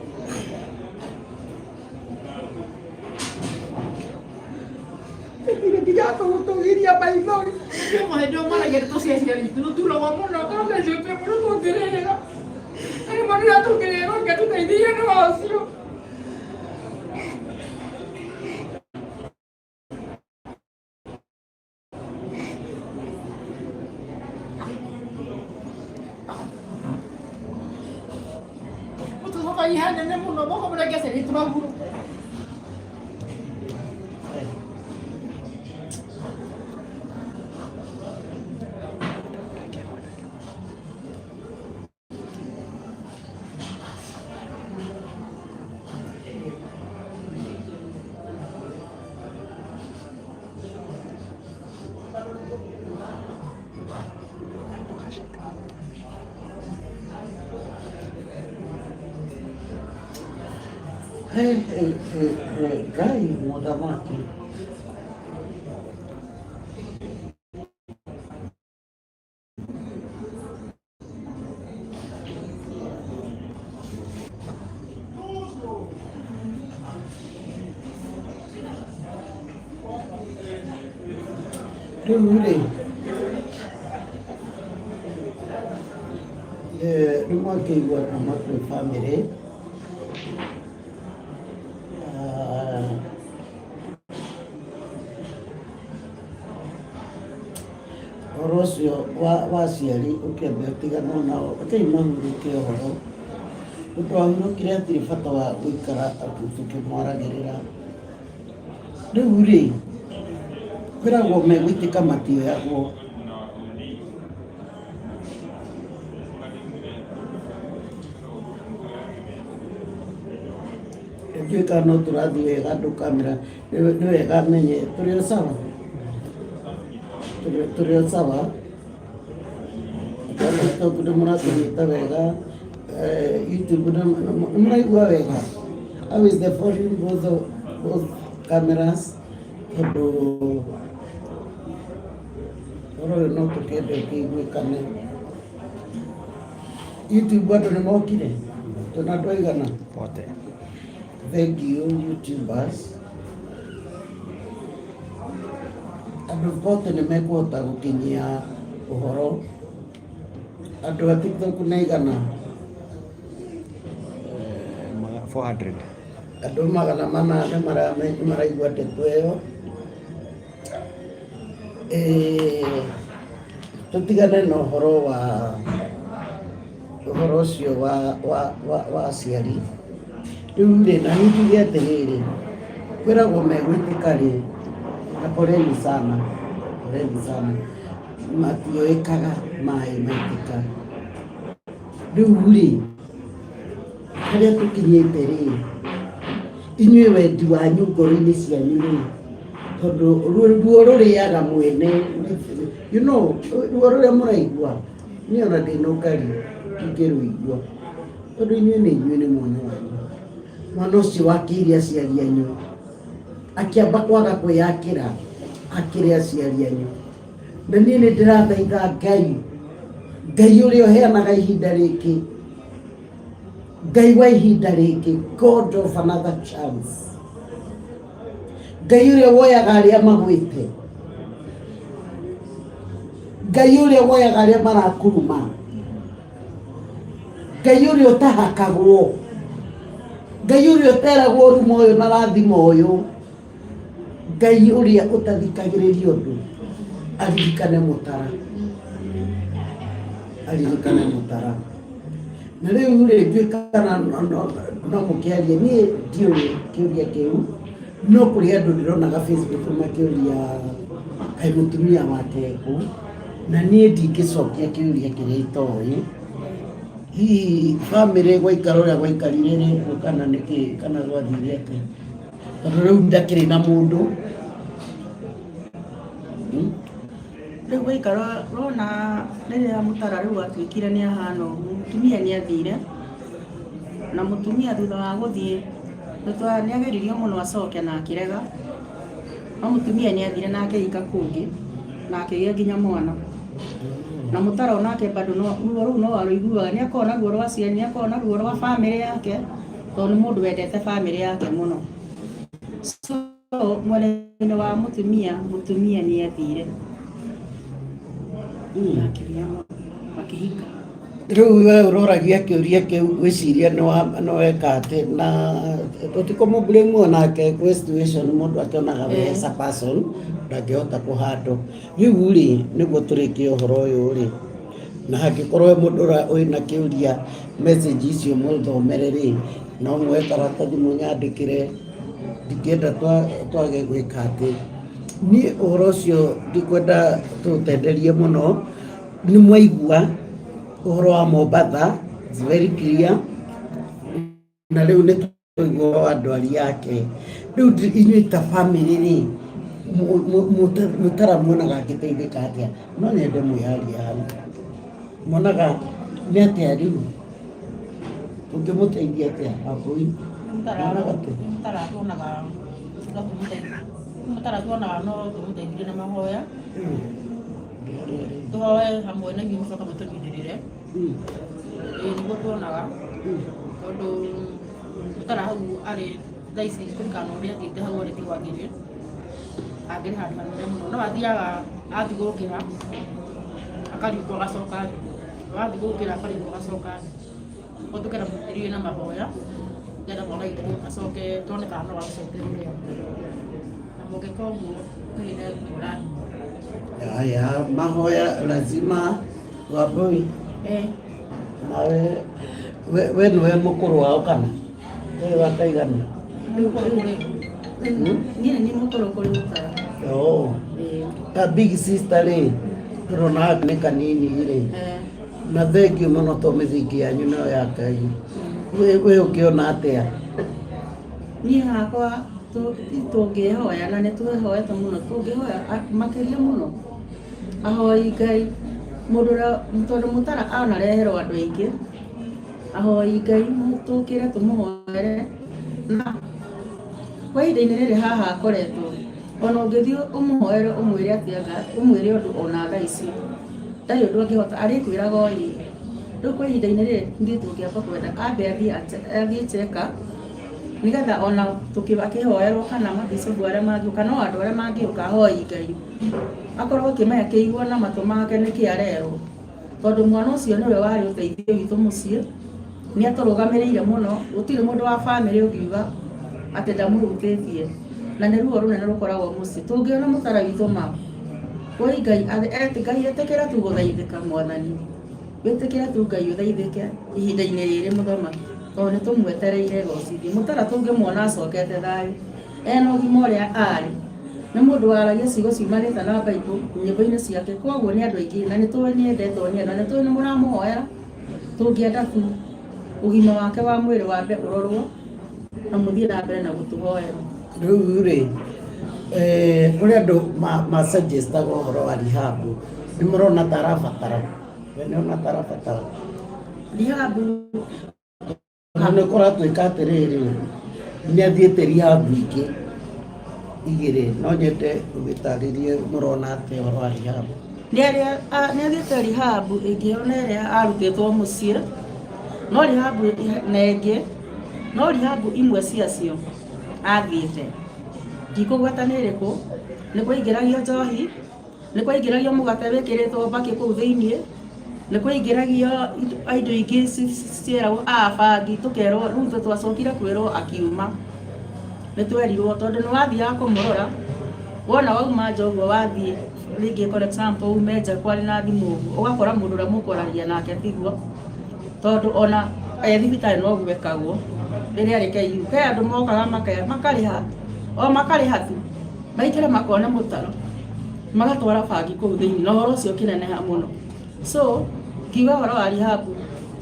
Gũtũgiria maithori ndio maragera tũciaciari aitũ tũturagwo mũno tondũ nĩtwe mũno tũngĩrĩra. Arĩ manĩra tũngĩrĩra ũngĩtũteithia nĩ wacio. Tũcoka ihenya mũno moko mũreke aciari aitũ mahurũke. Ngai mũthamaki rĩu rĩ nĩ mwakĩigua kuma kwĩ bamĩrĩ ũhoro ũcio wa aciari ũkĩambe ũtigana nao ũkĩrĩ mahurũke ũhoro nĩtwahurũkire hatirĩ bata wa gũikara tũkĩmwaragĩrĩra rĩu rĩ kwĩragwo megũitĩka matioyagwo ndiũĩ no tũrathiĩ wega andũ kamera nĩ wega menye tũrĩ o sawa tũrĩ o sawa TikTok nĩ mũratũnyita wega YouTube nĩ mũraigua wega how is the volume both cameras tondũ ũrore no tũkende ũkĩiguĩkane YouTube andũ nĩ mokire tũna andũ aigana Wote. thank you YouTubers andũ bote nĩ mekũhota gũkinyia ũhoro andũ a TikTok nĩ aigana 400. andũ magana manana maraigua ndeto ĩyo tũtigane na ũhoro ũcio wa aciari rĩu rĩ na niĩ tuge atĩrĩrĩ kwĩragwo megwĩtĩka rĩ na poleni sana matioĩkaga maĩ maitĩka rĩu rĩ harĩa tũkinyĩte rĩ inyuĩ wendi wanyu ngoro-inĩ cianyu rĩ tondũ ruo rũrĩaga mwene ruo rũrĩa mũraigua niĩ ona ndĩna ũkari ingĩrũigua tondũ inyuĩ nĩ mwana wanyu mwana ũcio wakĩire aciari anyu akĩamba kwaga kwĩyakĩra akĩrĩ aciari anyu na niĩ nĩ ndĩrathaitha Ngai ũrĩa ũheanaga ihinda rĩkĩ Ngai wa ihinda rĩkĩ God of another chance Ngai ũrĩa woyaga arĩa magwĩte Ngai ũrĩa woyaga arĩa marakuruma Ngai ũrĩa ũtahakagwo Ngai ũrĩa ũteragwo ruma ũyũ na rathima ũyũ Ngai ũrĩa ũtathikagĩrĩria ũndũ aririkane mũtara na rĩu rĩngĩ kana no mũkĩaria niĩ ndiũĩ kĩũria kĩu no kũrĩ andũ ndĩronaga Facebook makĩũria kaĩ mũtumia wake kũ na niĩ ndingĩcokia kĩũria kĩrĩa itoĩ hihi bamĩrĩ gwaikara ũrĩa gwaikarire rĩ kana nĩkĩ kana gwathire atĩa tondũ rĩu ndakĩrĩ na mũndũ rĩu gwaikara rona rĩrĩa mũtara rĩu atuĩkire nĩ ahana ũguo mũtumia nĩ athire na mũtumia thutha wa gũthiĩ nĩ ageririo mũno acoke na akĩrega no mũtumia nĩ athire na akĩhika kũngĩ na akĩgĩa nginya mwana na mũtara onake bado ruo rũu no arũiguaga nĩ akoragwo na ruo rwa ciana nĩ akoragwo na ruo rwa bamĩrĩ yake tondũ nĩ mũndũ wendete bamĩrĩ yake mũno so mwena-inĩ wa mũtumia nĩ athire makĩhika rĩu we ũroragia kĩũria kĩu gwĩciria nĩ weka atĩ na tũtikũmũblame onake kwĩ situation mũndũ akĩonaga we as a person ndangĩhota kũhandle rĩu rĩ nĩguo tũrĩkie ũhoro ũyũ rĩ na hangĩkorwo mũndũ wĩna kĩũria message icio mũthomere rĩ no mwoe karatathi mũnyandĩkĩre ndingĩenda twage gwĩka atĩ niĩ ũhoro ũcio ndikwenda tũtenderie mũno nĩ mwaigua ũhoro wa Mombatha it's very clear na rĩu nĩ tũigua wa ndwari yake rĩu inyuĩ ta family rĩ mũtara muonaga angĩteithĩka atĩa no nyende mwĩyaria hau muonaga nĩ atĩa rĩu ũngĩmũteithia atĩa Wambui Mutara tuonaga no tumuteithie na mahoya tuhoe hamwe na inyuĩ mũcoka mũtũkinyĩrĩre nĩguo tuonaga tondũ Mutara hau arĩ thaa ici kũringana na ũrĩa athiĩte hau arĩ tigwagĩrĩre angĩrĩ handũ hanene mũno no athiaga athigũkĩra akaringwo agacoka wathigũkĩra akaringwo agacoka ũtukĩra mũtĩrio na mahoya ngetha mwana witũ acoke tuone kana no agacokereria na mũngĩka ũguo nĩ ngũrani. Haya, mahoya lazima Wambui. Nawe we niwe mũkũrũ wao kana wewe wakaigana? Niĩ nĩ mũkũrũ kũrĩ Mutara. Ta big sister rĩ tũrona nĩ kanini rĩ na thengio mũno to mĩthingi yanyu no ya Ngai. We ũkĩona atĩa? Niĩ hakwa tũngĩhoya na nĩ twĩhoete mũno tũngĩhoya makĩria mũno ahoi Ngai mũndũ tondũ Mutara anareherwo andũ aingĩ ahoi Ngai tũkĩre tũmũhoere na kwa ihinda-inĩ rĩrĩ haha akoretwo ona ũngĩthiĩ ũmũhoere ũmwĩre atĩa ũmwĩre ũndũ ona thaa ici ndarĩ ũndũ angĩhota arĩkwĩraga oi rĩu kwa ihinda-inĩ rĩrĩ ithuĩ tũngĩamba kwenda ambe athiĩ cheka nĩgetha ona tũkĩhoerwo kana mabicũbu arĩa mangĩũka no andũ arĩa mangĩũka ahoi Ngai akorwo akĩmenya kĩigua na matũ make nĩkĩ arerwo tondũ mwana ũcio nĩwe warĩ ũteithio witũ mũciĩ nĩ atũrũgamĩrĩire mũno gũtirĩ mũndũ wa bamĩrĩ ũngiuga atĩ ndamũhutĩtie na nĩ ruo rũnene rũkoragwo mũciĩ tũngĩona Mutara witũ ma woi Ngai Ngai etĩkĩra tu gũthaithĩka Mwathani wĩtĩkĩra tu Ngai ũthaithĩke ihinda-inĩ rĩrĩ mũthamaki tondũ nĩ tũmwetereire gocithie Mutara tũngĩmuona acokete thayũ ena ũgima ũrĩa arĩ nĩ mũndũ waragia ciugo ciumanĩte na Baibũ nyĩmbo-inĩ ciake koguo nĩ andũ aingĩ na nĩ tũĩ nĩ endetwo nĩ andũ na nĩ tũĩ nĩ mũramũhoera tũngĩenda tu ũgima wake wa mwĩrĩ wambe ũrorwo na mũthiĩ na mbere na gũtũhoera. Rĩu rĩ ũrĩa andũ suggestaga ũhoro wa Rehab nĩ mũrona ta arabatara we nĩ ona ta arabatara Rehab na nĩ kũratuĩka atĩrĩrĩ nĩ athiĩte Rehab ingĩ igĩrĩ no nyende ũgĩtarĩrie mũrona atĩa ũhoro wa Rehab? nĩ athiĩte Rehab ĩngĩ ona ĩrĩa arutĩtwo mũciĩ no Rehab na ĩngĩ no Rehab imwe ciacio athiĩte ndikũgweta nĩ ĩrĩkũ nĩ kũingĩragio njohi nĩ kũingĩragio mũgate wĩkĩrĩtwo mbakĩ kũu thĩiniĩ nĩ kũingĩragio indo ingĩ ciĩragwo bangi tũkerwo rĩu twacokire kwĩrwo akiuma nĩ twerirwo tondũ nĩ wathiaga kũmũrora wona wauma njoguo wathiĩ rĩngĩ for example ume nja kwarĩ na thimũ ũguo ũgakora mũndũ ũrĩa mũkwaragia nake tiguo tondũ ona thibitarĩ no gwekagwo rĩrĩa rĩkeiru he andũ mokaga makarĩha tu maingĩre makone Mutara magatwara bangi kũu thĩiniĩ na ũhoro ũcio ũkĩneneha mũno so kiuga ũhoro wa Rehab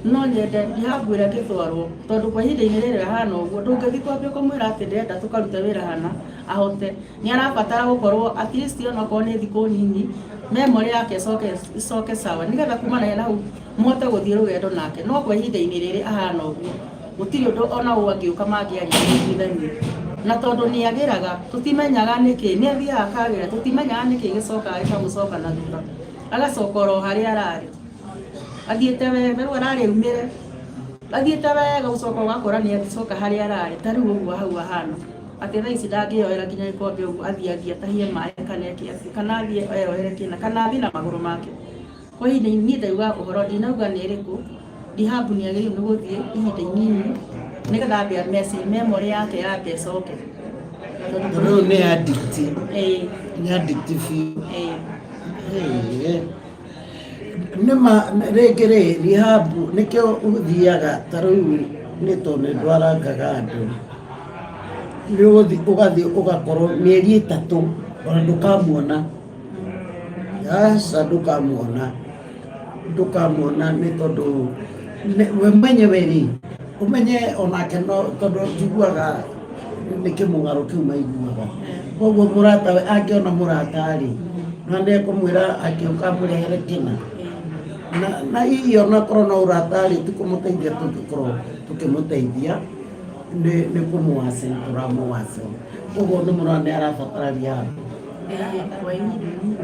no nyende Rehab ĩrĩa ĩngĩtwarwo tondũ kwa ihinda-inĩ rĩrĩ hana ũguo ndũngĩthiĩ kwambia kũmwĩra atĩ ndĩrenda tũkarute wĩra hana ahote nĩ arabatara gũkorwo at least ona okorwo nĩ thikũ nini memory yake icoke sawa nĩgetha kumana na hau mũhote gũthiĩ rũgendo nake no kwa ihinda-inĩ rĩrĩ ahana ũguo gũtirĩ ũndũ ona ũũ angĩũka mangĩaria na tondũ nĩ agĩraga tũtimenyaga nĩkĩ nĩ athiaga akagĩra tũtimenyaga nĩkĩ gĩcokaga gĩkamũcoka na thutha agacoka oro harĩa ararĩ athiĩte wega rĩu ararĩ umĩre athiĩte wega gũcoka ũgakora nĩ agĩcoka harĩa ararĩ ta rĩu ũguo hau ahana atĩ thaa ici ndangĩyoera nginya gĩkombe ũguo athiĩ atahie maĩ kana eke kana athiĩ eyoere kĩna kana athiĩ na magũrũ make kwa ihinda niĩ ndauga ũhoro ndinauga nĩ ĩrĩkũ Rehab nĩ agĩrĩirwo nĩ gũthiĩ ihinda inini nĩgetha ambia memory yake yambe ĩcoke rĩu nĩ addict nĩ addictive nĩma rĩngĩ rĩ Rehab nĩkĩo ũthiaga ta rĩu nĩ tondũ nĩ ndwarangaga andũ nĩ ũgathiĩ ũgakorwo mĩeri 3 ona ndũkamuona ndũkamuona nĩ tondũ we mwenyewe rĩ ũmenye onake no tondũ njiguaga nĩ kĩmũng'aro kĩu maiguaga koguo mũratawe angĩona mũrata rĩ na nĩ ekũmwĩra akĩũka mũrehere kĩna na hihi onakorwo no ũrata rĩ ti kũmũteithia tũngĩkorwo tũkĩmũteithia nĩ kũmwacĩ tũramwacĩ ũguo nĩ mũrona nĩ arabatararia kwa ihinda inini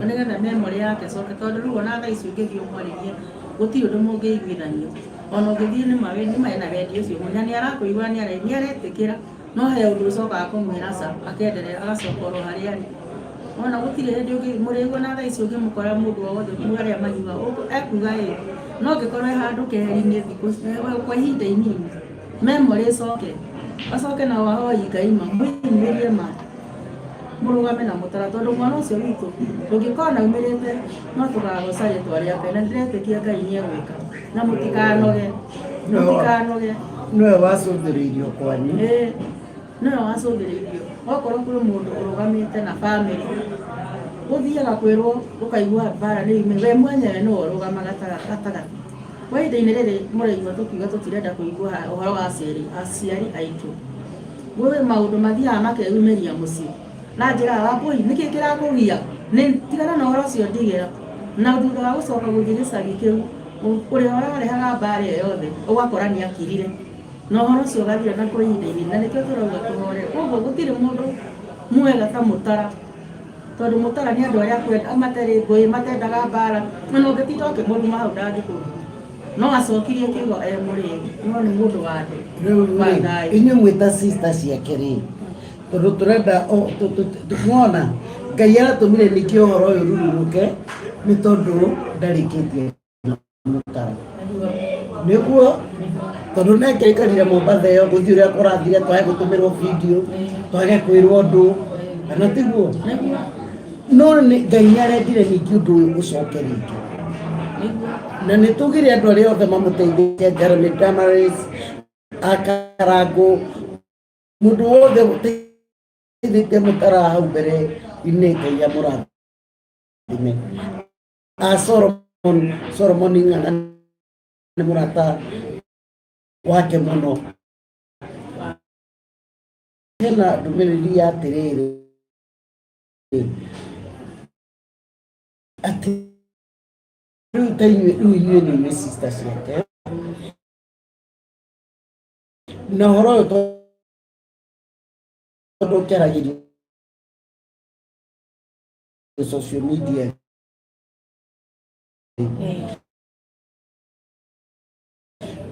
nĩgetha memory yake coke tondũ rĩu ona thaa ici ũngĩthiĩ ũmwarĩrie gũtirĩ ũndũ mũngĩiguithanio ona ũngĩthiĩ nĩ mena wendi ũcio na nĩ arakũigua nĩ aretĩkĩra no he ũndũ ũcokaga kũmwĩra ca akenderea agacoka oro harĩa arĩ ona gũtirĩ hĩndĩ mũrĩigua na thaa ici ũngĩmũkora mũndũ o wothe arĩa manyuaga ekuga ĩ no ngĩkorwo handũ keheri-inĩ thikũ kwa ihinda inini memory acoke na wahoi Ngai mwĩnyumĩrie ma mũrũgame na mũtara tondũ mwana ũcio witũ ndũngĩkorwo na umĩrĩte no tũgagoca rĩtwa rĩake na ndĩretĩkia Ngai nĩ egwĩka na mũtikanoge nĩwe wacũthĩrĩirio kwanyu nĩwe wacũthĩrĩirio okorwo kũrĩ mũndũ ũrũgamĩte na bamĩrĩ ũthiaga kwĩrwo ũkaigua mbara nĩ yume we mwenyewe nĩwe ũrũgama gatagatĩ kwa ihinda-inĩ rĩrĩ mũraigua tũkiuga tũtirenda kũigua ũhoro wa aciari aitũ gwĩ maũndũ mathiaga makeyumĩria mũciĩ na njĩra Wambũi nĩkĩ kĩrakũgia tigana na ũhoro ũcio ndigĩra na thutha wa gũcoka gũthiĩ gĩcagi kĩu ũrĩa ũrarehaga mbara ĩyo yothe ũgakora nĩ akirire na ũhoro ũcio ũgathira na kwa ihinda-inĩ na nĩkĩo tũrauga tũhore koguo gũtirĩ mũndũ mwega ta Mũtara tondũ Mũtara nĩ andũ arĩa matarĩ ngũĩ matendaga mbara na ũngĩtinda ũkĩmũthuma hau ndangĩkũruma no acokirie kiugo mũrĩgi no nĩ mũndũ wa thayũ inyuĩ mwĩta sister ciake rĩ tondũ tũrenda tuona Ngai aratũmire nĩkĩo ũhoro ũyũ rurumũke nĩ tondũ ndarĩkĩtie Mũtara nĩguo tondũ nĩkĩrĩkanire Mombatha ĩyo gũthiĩ ũrĩa kũrathire twage gũtũmĩrwo video twage kwĩrwo ũndũ kana tiguo no Ngai nĩarendire ningĩ ũndũ ũyũ ũcoke rĩngĩ na nĩ tugire andũ arĩa othe mamũteithĩtie Jeremy Damaris Akarango mũndũ wothe ũteithĩtie Mũtara hau mbere-inĩ Ngai amũrathime Solomon Ng'ang'a nĩ mũrata wake mũno hena ndũmĩrĩri ya atĩrĩrĩ atĩ rĩu inyuĩ nĩ sister ciake na ũhoro ũyũ tondũ ũkĩaragĩrio social media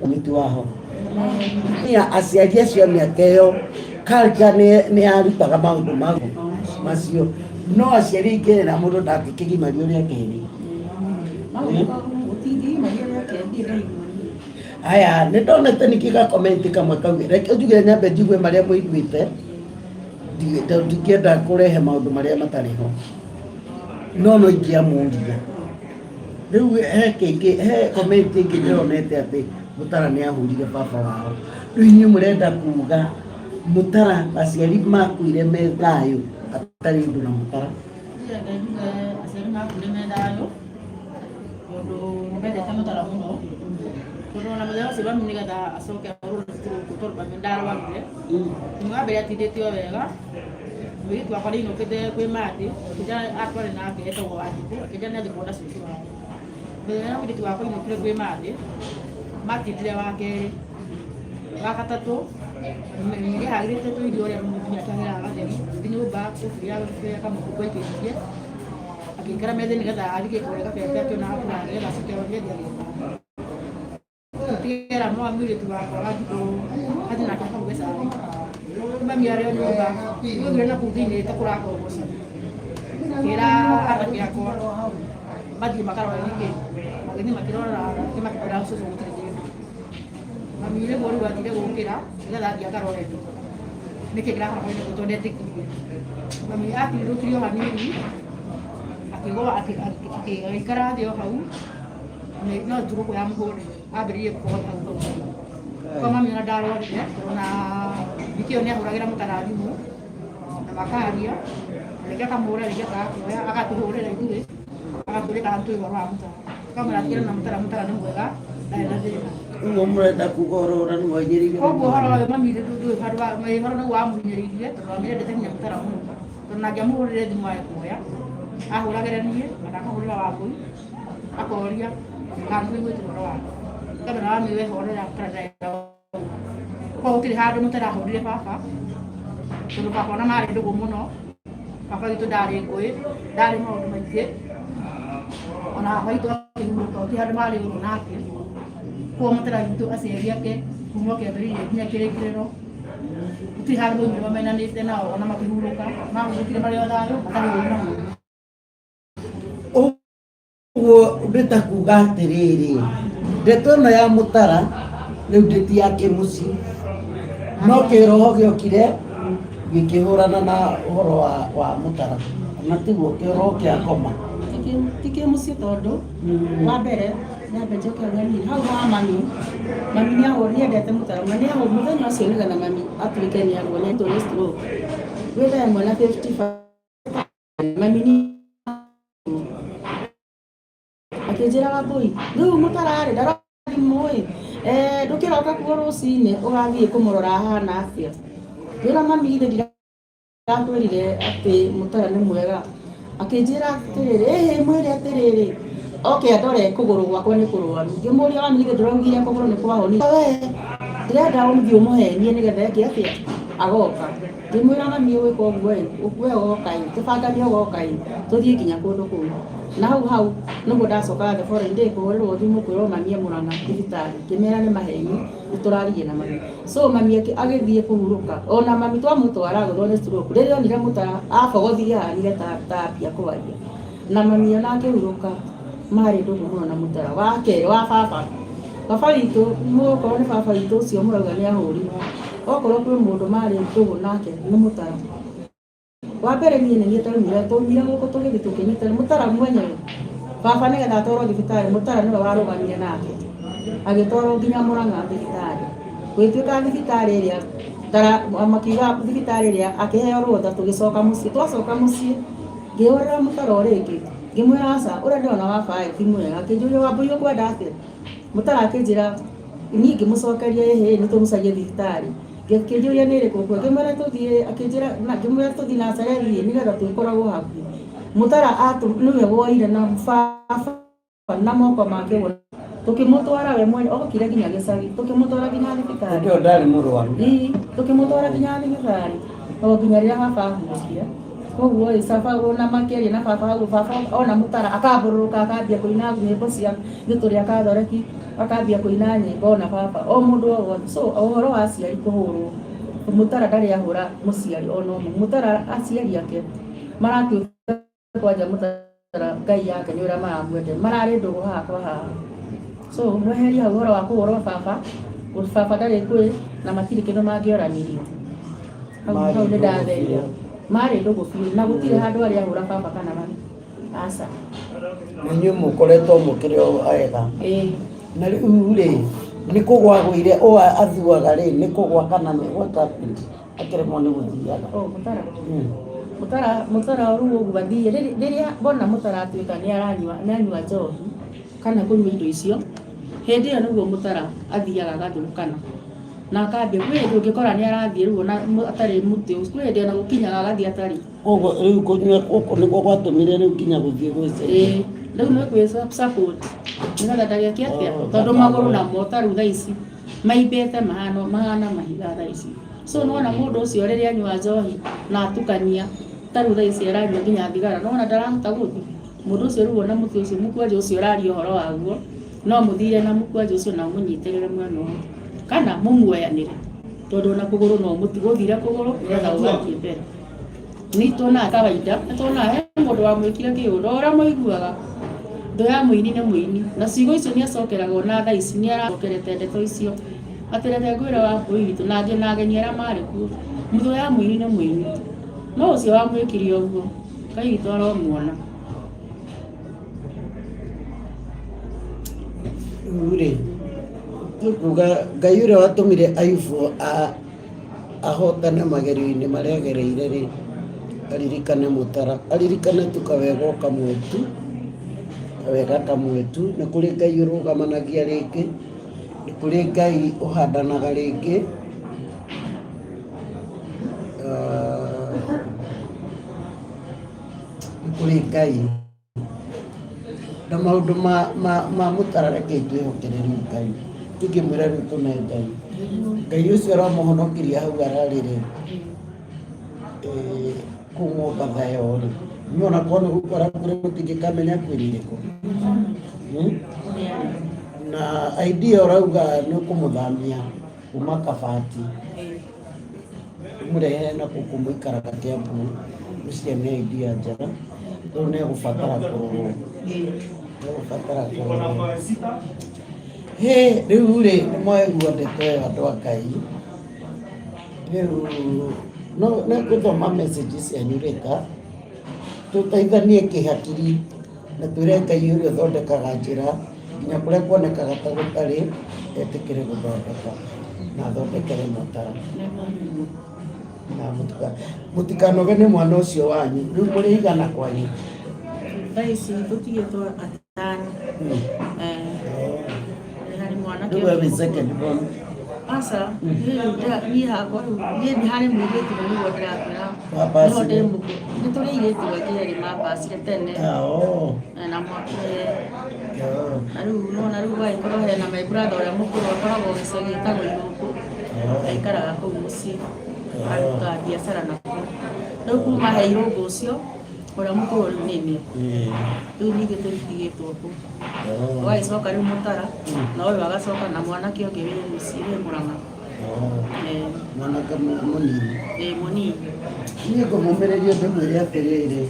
ũmiti waho aciari acio a mĩaka ĩyo culture nĩ yarutaga maũndũ macio no aciari aingĩ na mũndũ ndangĩkĩgimario ũrĩa kerĩ aya nĩ ndonete nĩkĩ gakomenti kamwe kaugire reke njugire nyambe njigue marĩa mũiguĩte ndingĩenda kũrehe maũndũ marĩa matarĩ ho no ingĩamũria rĩu he komenti ĩngĩ ndĩronete atĩ Mũtara nĩ ahũrire baba wao rĩu inyuĩ mũrenda kuga Mũtara aciari makuire me thayũ atarĩ ũndũ na Mũtara aciari makuire me thayũ tondũ nĩmendete Mũtara mũno tondũ ona mũthenya ũcio mami nĩgetha acoke ahũrwo cukuru tondũ mami ndarwarire wambere atindĩtio wega mũirĩtu wakwa nĩainũkĩte kwĩ Madi akĩnja atwarĩ nake etagwo Wanjikũ akĩnja nĩ athiĩ kuona cũcũ wao mũthenya mũirĩtu wakwa ainũkire kwĩ Madi matindire wa kerĩ wa gatatũ nĩgĩhagĩrĩte tũirio ũrĩa mũtumia atahĩraga gatheri nyũmba ũburia kamũkũkũ aikĩtie akĩikara metha nĩgetha arigĩte ũrĩa gabebe akĩona akũra nĩgetha acoke orie tũtigera no mũirĩtu wakwa Wanjikũ athiĩ nake akaruge cai mami arĩ o nyũmba gũthire na kũu thĩinĩ takũrakorogocana kĩra anake akwa mathiĩ makarora nĩkĩ magĩthiĩ makĩrora makĩkwĩra cũcũ gũtirĩ kĩndũ mami rĩmwe rĩu athire gũkĩra nĩgetha athiĩ akarore nĩkĩ kĩrakoragwo nĩkũ tondũ etĩkirie mami atirũkirio hanini akĩgũa akĩikara thĩ o hau no thurũkũ ya mũhũri ambĩrĩrie kũhota hau kwa mami ona ndarwarire na ikĩo nĩahũragĩra Mũtara thimũ na makaria rĩngĩ akamũhũra rĩngĩ akakĩoya agatũhũrĩra ithuĩ agatwĩra kana tũĩ ũhoro wa Mũtara akamwĩra atigane na Mũtara nĩ mwega ndarĩ na thĩna ũguo mũrenda kuga ũhoro nĩ mwanjĩrĩire koguo ũhoro ũyũ mami ndũĩ ũhoro nĩguo wamũhinyĩrĩirie tondũ mami endete nginya Mũtara mũno tondũ nangĩamũhũrĩre thimũ age kuoya ahũragĩra niĩ kana akahũrĩra Wambũi akoria kana nĩguo ũhoro wake kamera mami wehorera Mũtara kwa gutiri handu mutarahurire baba tondu baba ona mari ndugu muno baba gitu ndari ngui ndari maundu maingi ona baba gitu akihuruka ti handu mari uru nake kwa mutara gitu aciari ake kuma kiambiriria nginya kirikiriro gutiri handu moimire mamenanite nao ona makihuruka mahurukire mari o thayu matarĩ na mundu uguo ndita kuga atiriri ndeto ĩno ya Mũtara rĩu ndĩti ya kĩmuci no kĩroho gĩokire gĩkĩhũrana na ũhoro wa Mũtara na tiguo kĩroho kĩa ngoma ti kĩmuci tondu wa mbere nyambe njoke ũrĩa hau ha mami nĩ endete Mũtara na nĩ ahũ mũthenya ũcio nĩgetha mami atuĩke nĩ aguonetwo nĩ stroke wĩ thaa ĩmwe na 55 mami nĩ akĩnjĩraga mbũi rĩu Mũtara arĩ ndarathimũĩ ndũkĩroka kuo rũcinĩ ũgathiĩ kũmũrora ahana atĩa wĩra mami githĩ ndirakwĩrire atĩ Mũtara nĩ mwega akĩnjĩra atĩrĩrĩ ĩhĩ mwĩre atĩrĩrĩ oke andore kũgũrũ gwakwa nĩ kũrwaru ngĩmũria mami githĩ ndũraugire kũgũrũ nĩ kwahonire we ndĩrenda ũmũthiĩ ũmũhenie nĩgetha eke atĩa agoka ngĩmwĩra mami ũgwĩka ũguo we ũgoka tũbanganie ũgoka tũthiĩ nginya kũndũ kũu na hau nĩguo ndacoka the foreign day kũhũrĩrwo thimũ kwĩrwo mami e Mũrang'a thibitarĩ ngĩmera nĩ maheni nĩtũraririe na mami so mami agĩthiĩ kũhurũka ona mami twamũtwara gũthwo nĩ stroke rĩrĩa onire Mũtara abogothire ahanire ta ambia kũaria na mami ona akĩhurũka marĩ ndũgũ mũno na Mũtara wa kerĩ wa baba witũ mũkorwo nĩ baba witũ ũcio mũrauga nĩ ahũrirwo okorwo kwĩ mũndũ marĩ ndũgũ nake nĩ Mũtara wa mbere niĩ nĩ twaumire gũkũ tũgĩthiĩ tũkĩnyitana Mũtara mwenyewe baba nĩgetha atwarwo thibitarĩ Mũtara nĩwe warũgamire nake agĩtwarwo nginya Mũrang'a thibitarĩ gwĩtuĩka thibitarĩ ĩrĩa makiuga thibitarĩ ĩrĩa akĩheo rũtha tũgĩcoka mũciĩ twacoka mũciĩ ngĩhũrĩra Mũtara o rĩngĩ ngĩmwĩra aca ũrĩa ndĩrona wa baba ti mwega akĩnjũria Wambũi ũkwenda atĩa Mũtara akĩnjĩra niĩ ngĩmũcokeria ĩhĩ nĩtũmũcarie thibitarĩ ngĩkĩnjũria nĩ ĩrĩkũ kwe ngĩmwĩra tũthiĩ akĩnjĩra ngĩmwĩra tũthiĩ na Nazarethi nĩgetha twĩkoragwo hakuhĩ Mũtara nĩwe woire na baba na moko make tũkĩmũtwara we mwene okire nginya gĩcagi tũkĩmũtwara nginya thibitarĩ ndio ndarĩ mũrwaru tũkĩmũtwara nginya thibitarĩ o nginya rĩrĩa baba ahurũkire koguo baba ona makĩaria na baba hau baba ona Mũtara akambũrũrũka akambia kũina nyĩmbo cia gĩtũrĩa Kathoreki akambia kũina nyĩmbo na baba o mũndũ o wothe so ũhoro wa aciari kũhũrwo Mũtara ndarĩ ahũra mũciari ona ũmwe Mũtara aciari ake maratuĩka kwanja Mũtara Ngai yake nĩ ũrĩa maramwende mararĩ ndũgũ haha kwa haha so mweheria hau ũhoro wa kũhũrwo baba ndarĩ kwĩ na matirĩ kĩndũ mangĩoranirio hau nĩ ndatheria marĩ ndũgũ biũ na gũtirĩ handũ arĩa ahũra baba kana mami aca inyuĩ mũkoretwo mũkĩrĩ o ega na rĩu rĩ nĩ kũgwa gwĩire o athuaga rĩ nĩ kũgwa kana nĩ gwata akĩremwo nĩ gũthiaga Mũtara rĩu ũguo athiĩ rĩrĩa mbona Mũtara atuĩka nĩ anyua njohi kana kũnyua indo icio hĩndĩ ĩyo nĩguo Mũtara athiaga agathũkana na akambia kwĩ hĩndĩ ũngĩkora nĩ arathiĩ rĩu ona atarĩ mũtĩ kwĩ hĩndĩ ona gũkinyaga agathiĩ atarĩ ũguo rĩu kũnyua gũkũ nĩguo gwatũmire rĩu nginya gũthiĩ gwĩcenjia rĩu nĩ kwĩ support nĩgetha ndagĩke atĩa tondũ magũrũ namo ta rĩu thaa ici maimbĩte mahana mahiga thaa ici so nona mũndũ ũcio rĩrĩa anyua njohi na atukania ta rĩu thaa ici aranyua nginya thigara nona ndarahota gũthiĩ mũndũ ũcio rĩu ona mũtĩ ũcio mũkwanjũ ũcio ũraria ũhoro waguo no mũthire na mũkwanjũ ũcio na mũnyitĩrĩre mwena ũmwe kana mũmuoyanĩre tondũ ona kũgũrũ no mũtigũthire kũgũrũ nĩgetha ũgathiĩ mbere nĩtwona kawaida nĩtwona he mũndũ wamwĩkire kĩũndũ ũrĩa mũiguaga ndũ ya mũini nĩ mũini na ciugo icio nĩ acokeraga ona thaa ici nĩ aracokerete ndeto icio atĩrete ngwĩra Wambũi witũ na angĩ na ageni arĩa marĩ kuo mũthũ ya mũini nĩ mũini no ũcio wamwĩkire ũguo Ngai witũ aromuona rĩ kuga Ngai ũrĩa watũmire Ayubu ahotane magerio-inĩ marĩa agereire rĩ aririkane Mũtara aririkane tu kawega kamwe tu kawega kamwe tu nĩ kũrĩ Ngai ũrũgamanagia rĩngĩ nĩ kũrĩ Ngai ũhandanaga rĩngĩ nĩ kũrĩ Ngai na maũndũ ma Mũtara reke twĩhokerere Ngai tũngĩmwĩra rĩu tũne Ngai Ngai ucio aramuhonokirie hau ararĩ rĩ kumũmba thayo rĩ niona kono gũkora kũrĩ mũtingĩkamenya kwĩrĩkũ na idea ũrauga nĩ kũmũthamia kuma Kabati mũrehe na kũmũikaraga Kiambu ucio nĩ idea njega rĩu nĩ gũbatara kũrorwo rĩu rĩ nĩmwaigua ndeto ĩyo andũ a Ngai rĩu nĩ ngũthoma message cianyu rĩta tũteithanie kĩhakiri na twĩre Ngai ũrĩa ũthondekaga njĩra nginya kũrĩa kuonekaga ta gũtarĩ etĩkĩre gũthondeka na athondekere Mũtara na mũtikanoge nĩ mwana ũcio wanyu rĩu mũrĩ igana kwanyu thaa ici tũtigĩtwo atano harĩ mwanake rĩu wĩ second born asa niĩ hakwa niĩ nĩ harĩ mũirĩtu na nĩguo ndĩrakwĩra Mabacire. nĩho ndĩ mũkũ nĩ tũrĩ airĩtu aingĩ mabacire tene na mwakire na rĩu gagĩkorwo hena my brother ũrĩa mũkũrũ akoragwo gĩcagi gĩtagwo Irũngũ aikaraga kũu mũciĩ arutaga biacara nakuo rĩu kuma he Irũngũ ũcio ũrĩa mũkũrũ rĩu nĩ niĩ rĩu ningĩ tũtigĩtwo kuo ũgagĩcoka rĩu Mũtara na ũyũ agacoka na mwanake ũngĩ wĩ mũciĩ wĩ Mũrang'a mwanake mũnini mũnini niĩ ngũmũmĩrĩria ndĩmwĩre atĩrĩrĩ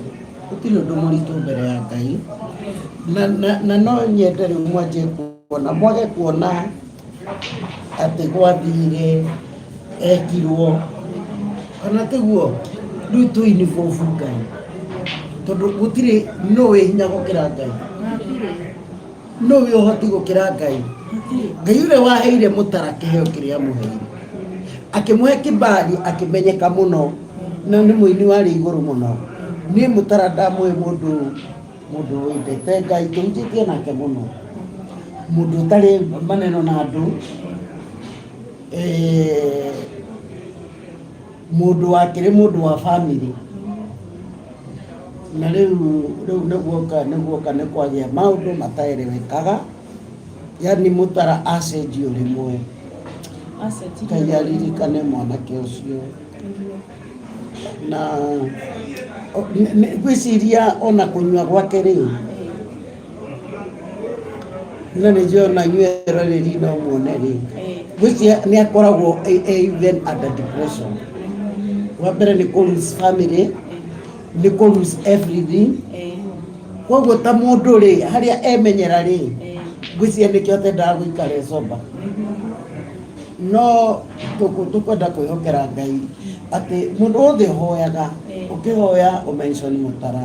gũtirĩ ũndũ mũritũ mbere ya Ngai na no nyende rĩu mwanjie kuona mwage kuona atĩ gwathire ekirwo kana tiguo rĩu tũinibũbu Ngai tondũ gũtirĩ no wĩ hinya gũkĩra Ngai no wĩ ũhoti gũkĩra Ngai Ngai ũrĩa waheire Mũtara kĩheo kĩrĩa mũheire akĩmũhe kĩbali akĩmenyeka mũno na nĩ mũini warĩ igũrũ mũno niĩ Mũtara ndamũĩ mũndũ wendete Ngai tũhunjĩtie nake mũno mũndũ ũtarĩ maneno na andũ mũndũ wakĩrĩ mũndũ wa family na rĩu nĩguoka nĩ kwagĩa maũndũ mataerewekaga yani Mũtara acenjio rĩmwe Ngai aririkane mwanake ũcio na gwĩciria ona kũnyua gwake rĩu na nĩ njona nyuero rĩrĩ no muone rĩ gwĩciria nĩ akoragwo even under depression wa mbere nĩ lose family nĩ lose everything koguo ta mũndũ rĩ harĩa emenyera rĩ gwĩciria nĩkĩo tendaga gũikara soba no tũkwenda kwĩhokera Ngai atĩ mũndũ wothe hoyaga ũkĩhoya ũmention Mũtara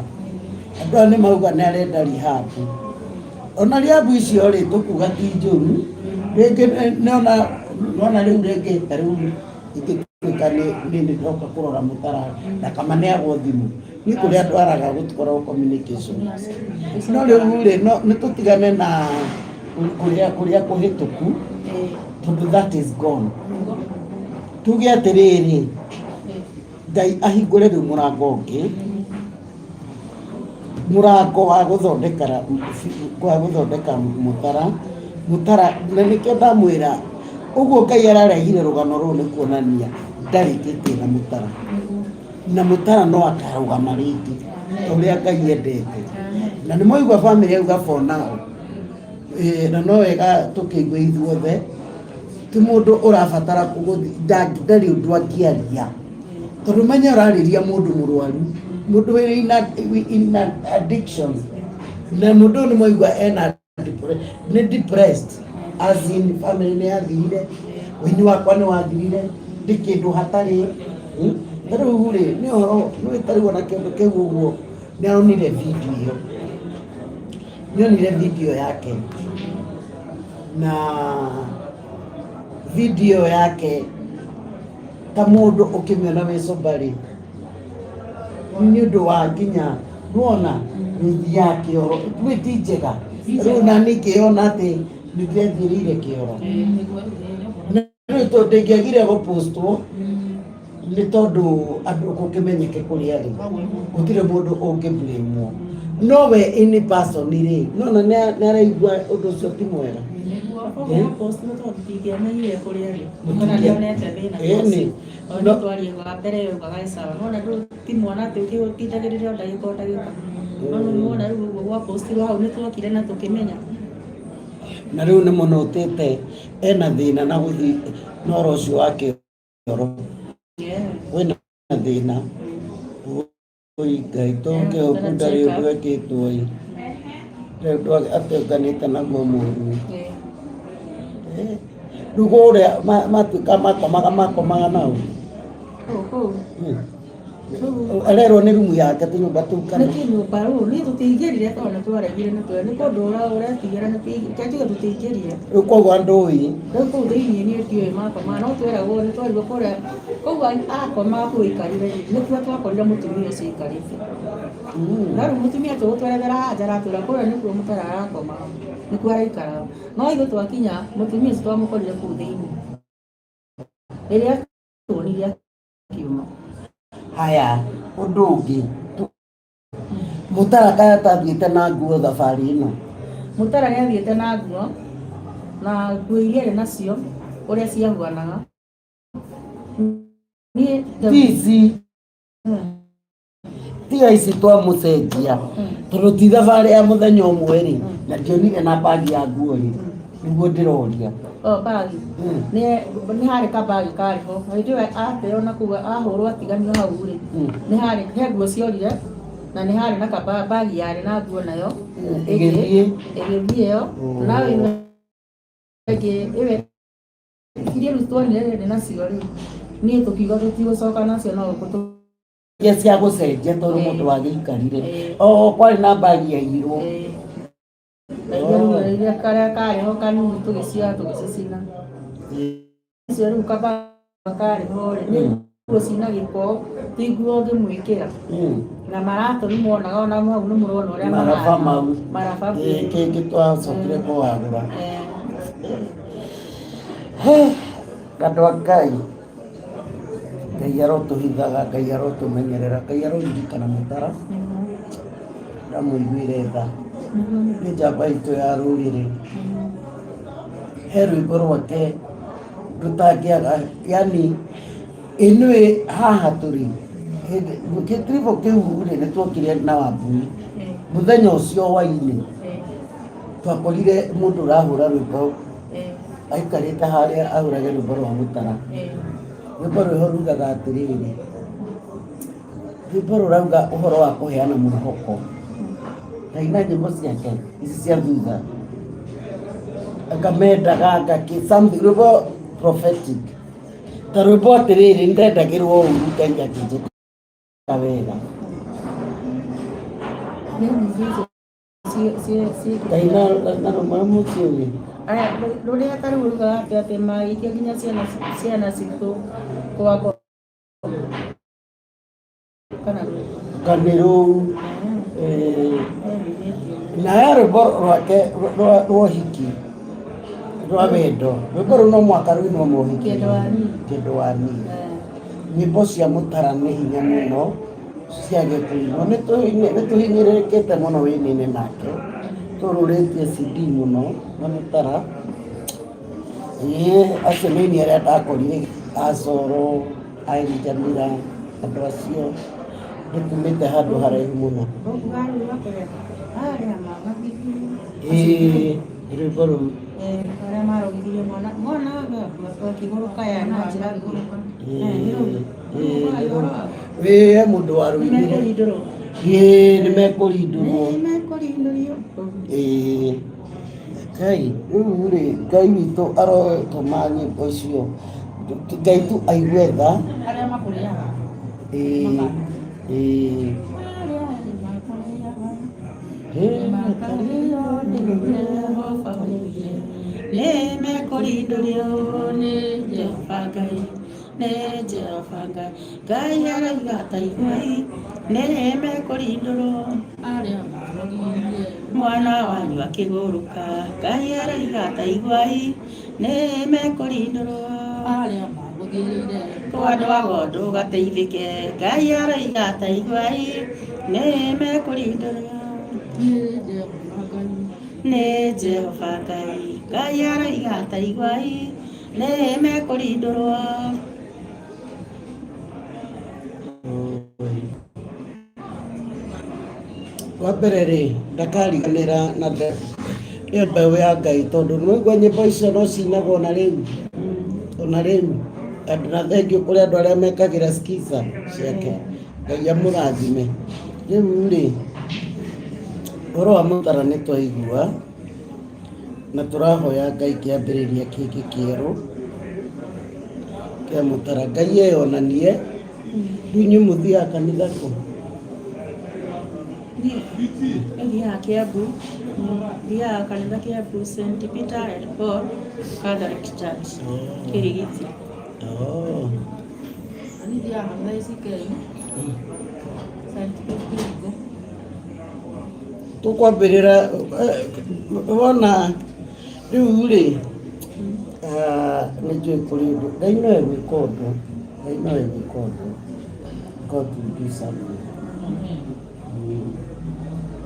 andũ aya nĩ mauga nĩ arenda rehab ona rehab icio rĩ tũkuga ti njũru rĩngĩ nona rĩu rĩngĩ ta rĩu ingĩtuĩka nĩ ndoka kũrora Mũtara na kama nĩ agwo thimũ nĩ kũrĩ andũ araga gũtikoragwo communication no rĩu rĩ nĩ tũtigane na kũrĩa kũhĩtũku tondũ that is gone tuge atĩrĩrĩ Ngai ahingũre rĩu mũrango ũngĩ mũrango wa gũthondeka Mũtara na nĩkĩo ndamwĩra ũguo Ngai ararehire rũgano rũu nĩ kuonania ndarĩkĩtie na Mũtara na Mũtara no akarũgama rĩngĩ ũrĩa Ngai endete na nĩ mwaigua family yauga for now na no wega tũkĩigua ithuothe ti mũndũ ũrabatara ndarĩ ũndũ angĩaria tondũ menya ũrarĩria mũndũ mũrwaru mũndũ in addiction na mũndũ nĩ mwaigua ena nĩ depressed as in family nĩ yathirire wĩini wakwa nĩ wathirire ndĩ kĩndũ hatarĩ rĩu rĩ nĩ ũhoro nĩ wĩtarĩguo na kĩndũ kĩu ũguo nĩ aronire video ĩyo nĩonire video yake na video yake ta mũndũ ũkĩmĩona wĩ soba rĩ nĩ ũndũ wa nginya nuona rũthi ya kĩoro tuĩ ti njega rĩu na nĩkĩona atĩ nĩndĩrathirĩire kĩoro na rĩu tondũ ndĩngĩagire gũpostwo nĩ tondũ andũ gũkĩmenyeke kũrĩa rĩ gũtirĩ mũndũ ũngĩblamwo no we any person rĩ nona nĩ araigua ũndũ ũcio ti mwega post no tũtingĩamenyire kũrĩa rĩ kana nĩonete thĩna ũcio no twarie wa mbere ugaga sawa no ndio ti mwana atĩ ũkĩtindagĩrĩria ndagĩka no muona rĩu ũguo gwa postirwo hau nĩtwokire na tũkĩmenya na rĩu nĩ mũnotete ena thĩna na gũthiĩ noro ũcio wake wĩna thĩna Ngai tũngĩhũku ndarĩ ũndũ ekĩtwo rĩu atũnganĩte naguo mũru rĩu kũrĩa matuĩka makomaga nao arerwo nĩ rumu yake tũnyũmba tũu kana nĩ kĩnyũmba rĩu nĩ tũtingĩrire tondũ nĩtwaregire nĩ kũndũ ũretigĩra nĩkĩatiga tũtingĩrire rĩu koguo ndũĩ rĩu kũu thĩiniĩ niĩ ndiũĩ makoma no tweragwo nĩ twarirwo kũrĩa koguo akoma kũu aikarire nĩkuo twakorire mũtumia ũcio aikarĩte na rĩu mũtumia tũgũtwerethera haja aratwĩra kũrĩa nĩkuo mũtara arakoma nĩkuo araikara no ithuĩ twakinya mũtumia ũcio twamũkorire kũu thĩiniĩ rĩrĩa tuonire akiuma haya ũndũ ũngĩ Mũtara kaya tathiĩte na nguo thabarĩ ĩno Mũtara nĩathiĩte na nguo iria arĩ nacio ũrĩa ciahuanaga tici tiga ici twamũcenjia tondũ ti thabarĩ ya mũthenya ũmwe rĩ na ndionire na bagi ya nguo rĩ nĩguo ndĩroria bagi nĩ harĩ kabagi karĩho hĩndĩ ĩyo ateo na kuga ahũrwo atiganio hau rĩ nĩ harĩ he nguo ciorire na nĩ harĩ na kabagi yarĩ na nguo nayo ĩgĩthiĩ ĩyo nayo ĩwe iria rĩu tuonire rĩrĩ nacio rĩ niĩ tũkiuga tũtigũcoka nacio no iria cia gũcenjia tondũ mũndũ wagĩikarire kwarĩ na bagi yairwo iria karĩa karĩho kanini tũgĩcioya tũgĩcicina icio rĩu kabagi karĩho rĩ nĩ nguo cina gĩko ti nguo ngĩmwĩkĩra na maratũ nĩmonaga ona hau nĩmũrona ũrĩa maraba mau maraba kĩngĩ twacokire kũwagũra andũ a Ngai Ngai arotũhithaga Ngai arotũmenyerera Ngai aroririkana Mũtara ndamũiguire tha nĩ njamba itũ ya rũrĩrĩ he rwĩmbo rwake rũtangĩaga yani ĩnũĩ haha tũrĩ gĩtiribũ kĩu rĩ nĩtuokire na Wambui mũthenya ũcio hwainĩ twakorire mũndũ ũrahũra rwĩmbo aikarĩte harĩa ahũrage rwĩmbo rwa Mũtara rwĩmbo rwĩho rugaga atĩrĩrĩ rwĩmbo rũrauga ũhoro wa kũheana mwĩhoko Ngai na nyĩmbo ciake ici cia thutha ngamendaga something rwĩmbo prophetic ta rwĩmbo atĩrĩrĩ nĩndendagĩrwo ũru Ngai akĩnjĩka wega Ngai na rũmwe mũciĩ ũyũ rũrĩa ta rĩu rugaga atĩ magĩikia nginya ciana citũ kwa kanĩ rũu na ya rwĩmbo rwake rwa ũhiki rwa wendo rwĩmbo rũu no mwaka rwĩnwo mohiki kĩndũ wa niĩ nyĩmbo cia Mũtara nĩ hinya mũno cia gĩkũyũ nĩtũhinyĩrĩrĩkĩte mũno wĩnine nake tũrũrĩtie CD mũno na Mũtara acio nĩ aini arĩa ndakorire Acoro Ainjamira andũ acio ndĩtumĩte handũ haraihu mũno rwĩmbo rũu arĩa marũgirie mwana akĩgũrũka ya na njĩra he mũndũ warũinire nĩmekũrindũrwo Ngai rĩu rĩ Ngai witũ arotũma nyĩmbo icio Ngai tu aigue tha arĩa makũrĩaga nĩmekũrindũrio nĩ Jehova Ngai nĩ Jehova Ngai Ngai arauga ta igwai nĩmekũrindũrwo arĩa marũgirie mwana wanyu akĩgũrũka Ngai arauga ta igwai nĩmekũrindũrwo arĩa magũthirĩire andũ a Gondũ gateithĩke Ngai arauga ta igwai nĩmekũrindũrwo nĩ Jehova Ngai, Ngai aroiga ta igwai, nĩ mekũrindũrwo. Wa mbere rĩ ndakariganĩra na ĩyo mbeũ ya Ngai tondũ nĩwaigua nyĩmbo icio no cinagwo na rĩu andũ na thengio kũrĩ andũ arĩa mekagĩra skiza ciake. Ngai amũrathime. Rĩu rĩ ũhoro wa Mũtara nĩ twaigua na tũrahoya Ngai kĩambĩrĩria kĩngĩ kĩerũ kĩa Mũtara. Ngai eyonanie. Rĩu inyuĩ mũthiaga kanitha kũ? Thiaga Kiambu, thiaga kanitha Kiambu St. Peter and Paul Catholic Church, Kirigiti. Ani thiaga kanitha ici Kenya, St. Peter. Tũkwambĩrĩra wona rĩu rĩ nĩ njũĩ kũrĩ ũndũ Ngai no egwĩka ũndũ, Ngai no egwĩka ũndũ. God will do something.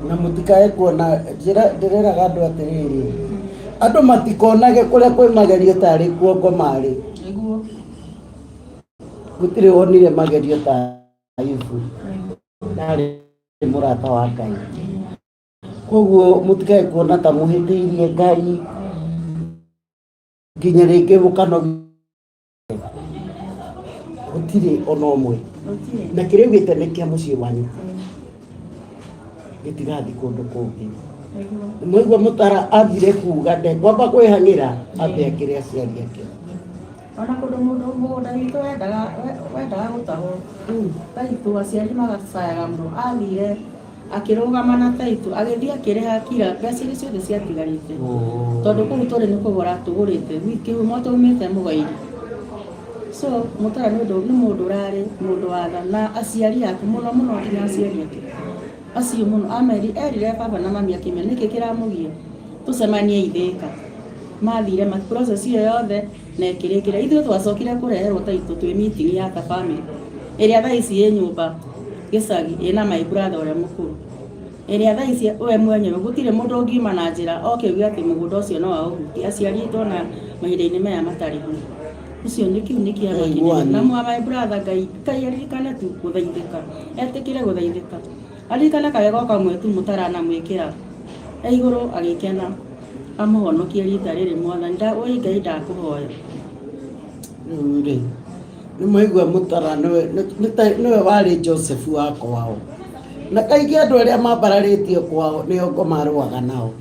Na mũtikae kuona ndĩreraga andũ atĩrĩrĩ, andũ matikonage kũrĩa kwĩ magerio tarĩ kuo ngomarĩ. Gũtirĩ wonire magerio ta Ayubu narĩ mũrata wa Ngai. Koguo mũtikae kuona ta mũhĩtĩirie Ngai nginya rĩngĩ mũkanogia. Gũtirĩ ona ũmwe na kĩrĩa augĩte nĩ kĩa mũciĩ wanyu, gĩtigathiĩ kũndũ kũngĩ. Mwaigua Mũtara ambire kuuga ndekwamba kwĩhang'ĩra ambe akĩrĩa aciari ake. Ona kũndũ mũgũnda witũ wendaga gũtahwo, Taitũ aciari magacayaga mũno, athire akĩrũgama na Taitũ agĩthiĩ akĩrĩha kira mbeca iria ciothe ciatigarĩte, tondũ kũu tũrĩ nĩ kũgũra tũgũrĩte kĩhumo tũmĩte mũgairi. So Mũtara nĩ mũndũ ũrarĩ mũndũ wa tha na aciari ake mũno nginya aciari ake acio mũno erire baba na mami akĩmenya nĩkĩ kĩramũgia tũcemanie Ithĩka. Mathire process iyo yothe na ĩkĩrĩkĩra. Ithuĩ twacokire kũreherwo Taitũ twĩ meeting ya family ĩrĩa thaa ici ĩ nyũmba gĩcagi ĩna my brother ũrĩa mũkũrũ, ĩrĩa thaa ici we mwenyewe gũtirĩ mũndũ ũngiuma na njĩra oke uge atĩ mũgũnda ũcio no aũhuti. Aciari aitũ ona mahinda-inĩ maya matarĩ ho. Ucio nĩ kiu nĩ kĩama kĩnene na my brother Ngai aririkane tu gũthaithĩka, etĩkĩre gũthaithĩka, aririkane kawega kamwe tu Mũtara anamwĩkĩra igũrũ agĩkena amũhonokie rita rĩrĩ. Mwathani Ngai ndakũhoya. Rĩu rĩ nĩ mwaigua Mũtara nĩwe warĩ Joseph wa kwao, na kaingĩ andũ arĩa mambararĩtio kwao nĩo ngoma arũaga nao,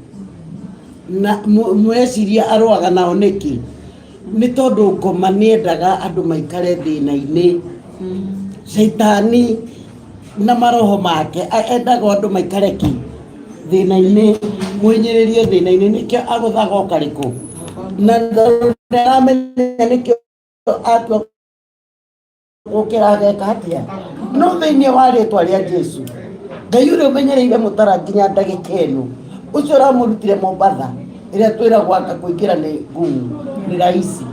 na mweciria arũaga nao nĩkĩ? Nĩ tondũ ngoma nĩendaga andũ maikare thĩna-inĩ. Shaitani na maroho make endaga andũ maikare thĩna-inĩ, mwĩnyĩrĩrie thĩna-inĩ, nĩkĩo agũthaga ũkarĩkũ na ndaramenya nĩkĩo atua gũkĩra ageka atĩa no thĩinĩ wa rĩtwa rĩa Jesu. Ngai ũrĩa ũmenyereire Mũtara nginya ndagĩka ĩno, ũcio ũramũrutire Mombatha ĩrĩa twĩragwo anga kũingĩra nĩ ngumu nĩ rahisi,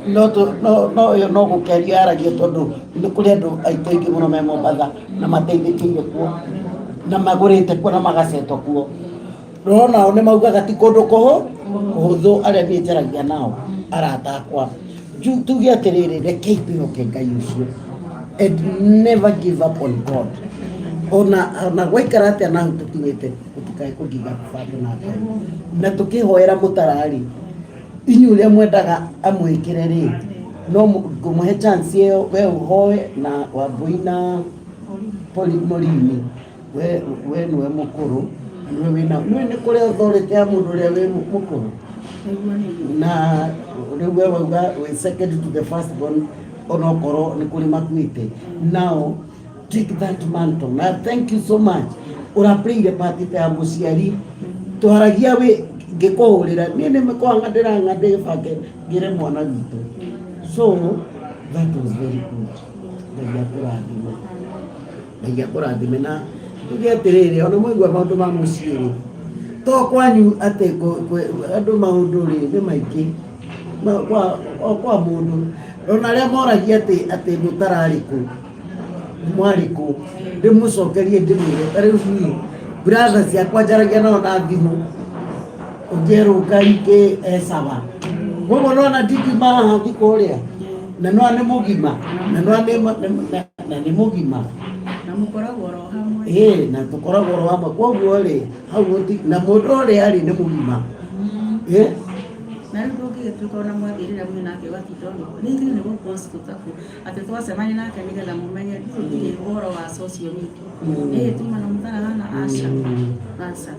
no ũyũ no gũkĩario aragia tondũ nĩ kũrĩ andũ aingĩ mũno me Mombatha na mateithĩkĩire kuo na magũrĩte kuo na magacetwo kuo. Rona o nĩ maugaga ti kũndũ kũhũthũ arĩa niĩ njaragia nao arata akwa. Tuge atĩrĩrĩ, rekei twĩhoke Ngai ũcio and never give up on God. Ona gwaikara atĩa na hau tũkinyĩte tũtikae kũgiga bado na Ngai, na tũkĩhoera Mũtara rĩ, inyuĩ ũrĩa mwendaga amwĩkĩre rĩ, no ngũmũhe chance ĩyo we ũhoe na Wambui na Mũrimi. We nĩwe mũkũrũ, nĩwe nĩ kũrĩ authority ya mũndũ ũrĩa wĩ mũkũrũ, na rĩu we wauga we second to the first born onokorwo nĩ kũrĩ makuĩte. Now take that mantle. Na thank you so much. Ũraplay part ya mũciari twaragia we ngĩkũhũrĩra niĩ nĩmĩkoragwo ndĩrang'andĩ gĩbake ngĩre mwana witũ. So that was very good. Ngai akũrathime, Ngai akũrathime. Na tuge atĩrĩrĩ, ona mwaigua maũndũ ma mũciĩ rĩ, to kwanyu atĩ andũ maũndũ rĩ nĩ maingĩ kwa mũndũ. Ona arĩa moragia atĩ Mũtara arĩ kũ, mwarĩ kũ, ndĩmũcokerie ndĩmwĩre ta rĩu niĩ brother ciakwa njaragia nao na thimũ ũngĩerwo Ngai sawa koguo nona ndikiuma haha thikũ ũrĩa na no nĩ mũgima na nĩ mũgima na mũkoragwo oro hamwe na tũkoragwo oro hamwe koguo rĩ hau na mũndũ ũrĩa arĩ nĩ mũgima na rĩu ndũngĩgĩtuĩka ona mwathĩrĩra mwĩ nake ũgatinda nĩ ithuĩ nĩ gũpost tũtaku atĩ twacemania nake nĩgetha mũmenye tũtirĩ ũhoro wa social media tuma na mũtarahana aca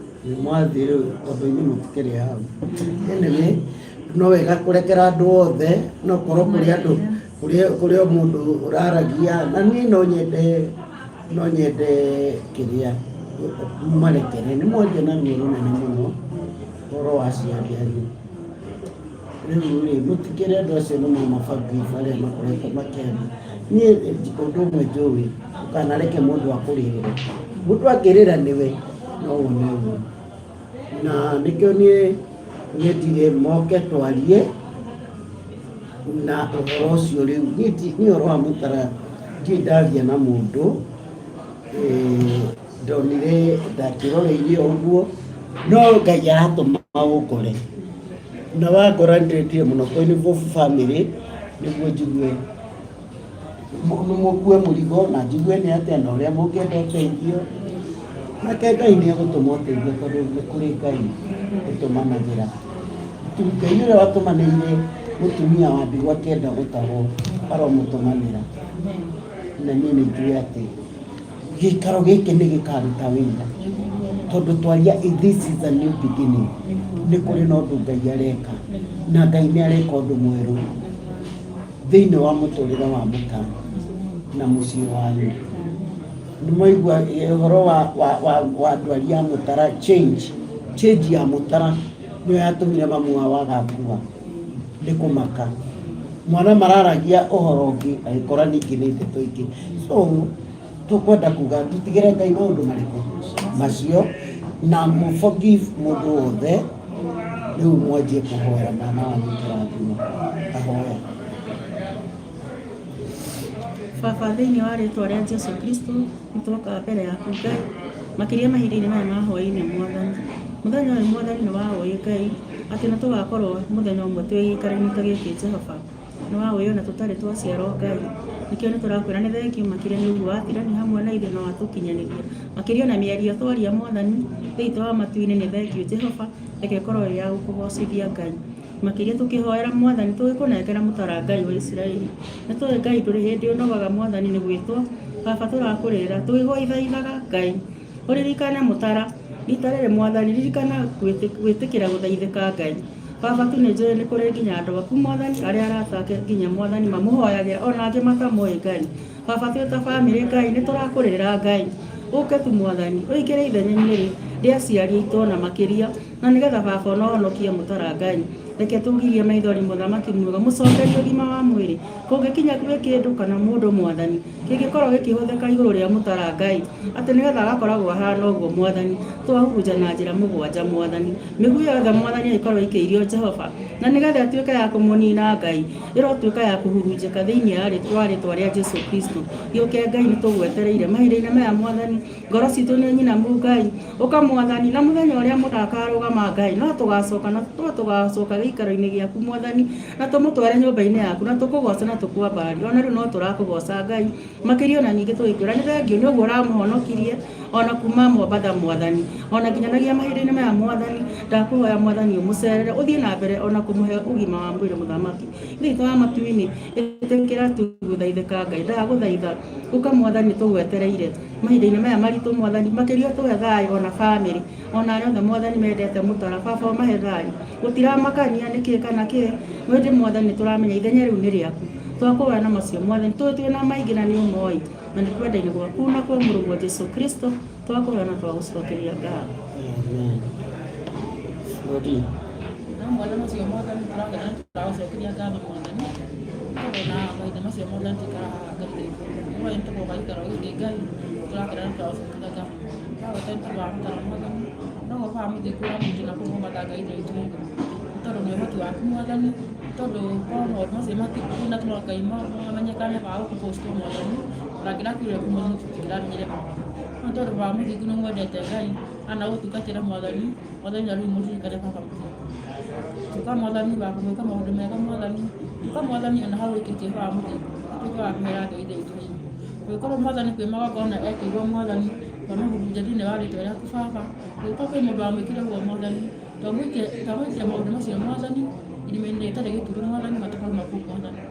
mwathĩ rĩu tondũ inyuĩ mũtikĩrĩ hau anyway no wega kũrekera andũ othe no korwo kũrĩ andũ kũrĩ o mũndũ ũraragia na niĩ no nyende kĩrĩa marekere nĩ mwendia na ruo rũnene mũno ũhoro wa ciandiari rĩu rĩ mũtikĩrĩ andũ acio nĩ mamabangi arĩa makoretwo makĩenda niĩ ũndũ ũmwe njũĩ ũkanareke mũndũ akũrĩrĩre mũndũ akĩrĩra nĩwe no wone ũguo na nĩkĩo niĩ ndire moke twarie na ũhoro ũcio rĩu niĩ ũhoro wa Mũtara ndaria na mũndũ ndonire ndakĩroreire ũguo no Ngai aratũma ũkore na wakora ndĩrĩtire mũno kũinvolve family nĩguo njigue mũkue mũrigo na njigue nĩ atĩa na ũrĩa mũngĩenda ũteithio nake Ngai nĩ egũtũma ũteithio tondũ nĩ kũrĩ Ngai ũtũmanagĩra Ngai ũrĩa watũmanĩire mũtumia wa ndigwa kenda gũtahwo aromũtũmanĩra na niĩ nĩ njũĩ atĩ gĩikaro gĩkĩ nĩ gĩkaruta wĩra tondũ twaria this is a new beginning nĩ kũrĩ na ũndũ Ngai areka na Ngai nĩ areka ũndũ mwerũ thĩinĩ wa mũtũrĩre wa Mũtara na mũciĩ wanyu nĩ mwaigua ũhoro wa ndwari ya Mũtara change ya Mũtara nĩyo yatũmire mamwe wagakua nĩ kũmaka mwana mararagia ũhoro ũngĩ agĩkora ningĩ nĩ ndeto ingĩ so tũkwenda kuga tũtigĩre Ngai maũndũ marĩkũ macio na forgive mũndũ wothe rĩu mwanjie kũhoera mwana wa Mũtarathimo ahoya Baba thĩinĩ wa rĩtwa rĩa Jesũ Kristo nĩtwoka mbere yaku Ngai makĩria mahinda-inĩ maya ma hwaĩ-inĩ Mwathani mũthenya ũyũ Mwathani nĩ wa ũĩ Ngai atĩ na tũgakorwo mũthenya ũmwe twĩ gĩikaro-inĩ ta gĩkĩ Jehova nĩ wa ũĩ ona tũtarĩ twaciarwo Ngai nĩkĩo nĩ tũrakwĩra nĩ thengiũ makĩria nĩ ũguo watigani hamwe na ithuĩ na watũkinyanĩria makĩria na mĩario twaria Mwathani thĩinĩ wa matu-inĩ nĩ thengiũ Jehova reke ĩkorwo ĩrĩ ya gũkũgocithia Ngai makĩria tũkĩhoera Mwathani tũgĩkũnengera Mũtara Ngai wa Isiraeli nĩ tũĩ Ngai ndũrĩ hĩndĩ ũnogaga Mwathani nĩ gwĩtwo Baba tũrakũrĩra tũgĩgũithaithaga Ngai ũririkane Mũtara rita rĩrĩ Mwathani ririkana gwĩtĩkĩra gũthaithĩka Ngai Baba tu nĩ njũĩ nĩ kũrĩ nginya andũ aku Mwathani arĩa aratake nginya Mwathani mamũhoyagĩra ona angĩ matamũĩ Ngai Baba twĩ ta bamĩrĩ Ngai nĩ tũrakũrĩra Ngai ũke tu Mwathani ũikĩre ithenya-inĩ rĩa aciari aitũ na makĩria na nĩgetha Baba ona ũhonokie Mũtara Ngai reke tũgirie maithori mũthamaki mwega mũcokerie ũgima wa mwĩrĩ kũngĩkinya gwĩ kĩndũ kana mũndũ Mwathani kĩngĩkorwo gĩkĩhũthĩka igũrũ rĩa Mũtara Ngai atĩ nĩgetha agakoragwo ahana ũguo Mwathani twahurunja na njĩra mũgwanja Mwathani mĩguĩ yothe Mwathani ĩkorwo ĩkĩirio Jehova na nĩgetha ĩtuĩke ya kũmũnina Ngai ĩrotuĩka ya kũhurunjĩka thĩinĩ ya rĩtwa rĩa Jesũ Kristo gĩũke Ngai nĩ tũgwetereire mahinda-inĩ maya Mwathani ngoro citũ nĩ nyinamu Ngai ũka Mwathani na mũthenya ũrĩa mũtakarũgama Ngai no tũgacoka gĩikaro-inĩ gĩaku Mwathani na tũmũtware nyũmba-inĩ yaku na tũkũgoca na tũkwambararia ona rĩu no tũrakũgoca Ngai makĩria ona ningĩ tũgĩkwĩra nĩ thengiũ nĩ ũguo ũramũhonokirie ona kuma Mombatha Mwathani ona nginyanagia mahinda-inĩ maya Mwathani ndakũhoya Mwathani ũmũcerere ũthiĩ na mbere ona kũmũhe ũgima wa mwĩrĩ mũthamaki thĩinĩ wa matu-inĩ ĩtĩkĩra tũgũthaithĩka Ngai ndagũthaitha ũka Mwathani tũgwetereire mahinda-inĩ maya maritũ Mwathani makĩria tũhe thayũ ona bamĩrĩ ona arĩa othe Mwathani mendete Mũtara Baba ũmahe thayũ gũtiramakania nĩkĩ kana kĩ wĩndĩ Mwathani tũramenya ithenya rĩu nĩ rĩaku twakũhoya na macio Mwathani twĩ na maingĩ na nĩ ũmoĩ na nĩ kwenda-inĩ gwaku na kwa mũrũ wa Jesũ Kristo twakũhoya na twagũcokeria ngatho mwana macio Mwathani tũragũcokeria ngatho Mwathani na mahinda macio Mwathani tũkarahangatĩ ũrĩa nĩtũgoka ikaro gĩkĩ Ngai tũrakĩra na twagũcokeria ngatho twagweta nĩtũrwa Mũtara Mwathani no gũkorwo mũthĩkũra mũndũ na kũrũma matanga indo itũ tondũ nĩ ũhoti waku Mwathani tondũ korwo maũndũ macio matikũrĩ na tũroka mamenyekane ma gũkũpost Mwathani na kĩrĩa kiuire kuma tũtikĩramenyire no tondũ wa mũthingu nĩ mwendete Ngai ana gutungatira mwathani mwathani na riu muririkane baba muthia tuka mwathani wa kumwika maundu mega mwathani tuka mwathani ana hau ikitie baba muthia tuka wa kumera ngai ithe itu gwikorwo mwathani kwi magongona ekirwo mwathani ona hurunja thini wa ritwa riaku baba gwikorwo kwi mundu wamwikire guo mwathani twamwikia maundu macio mwathani irima-inĩ itarĩ gĩturu mwathani matakau maku mwathani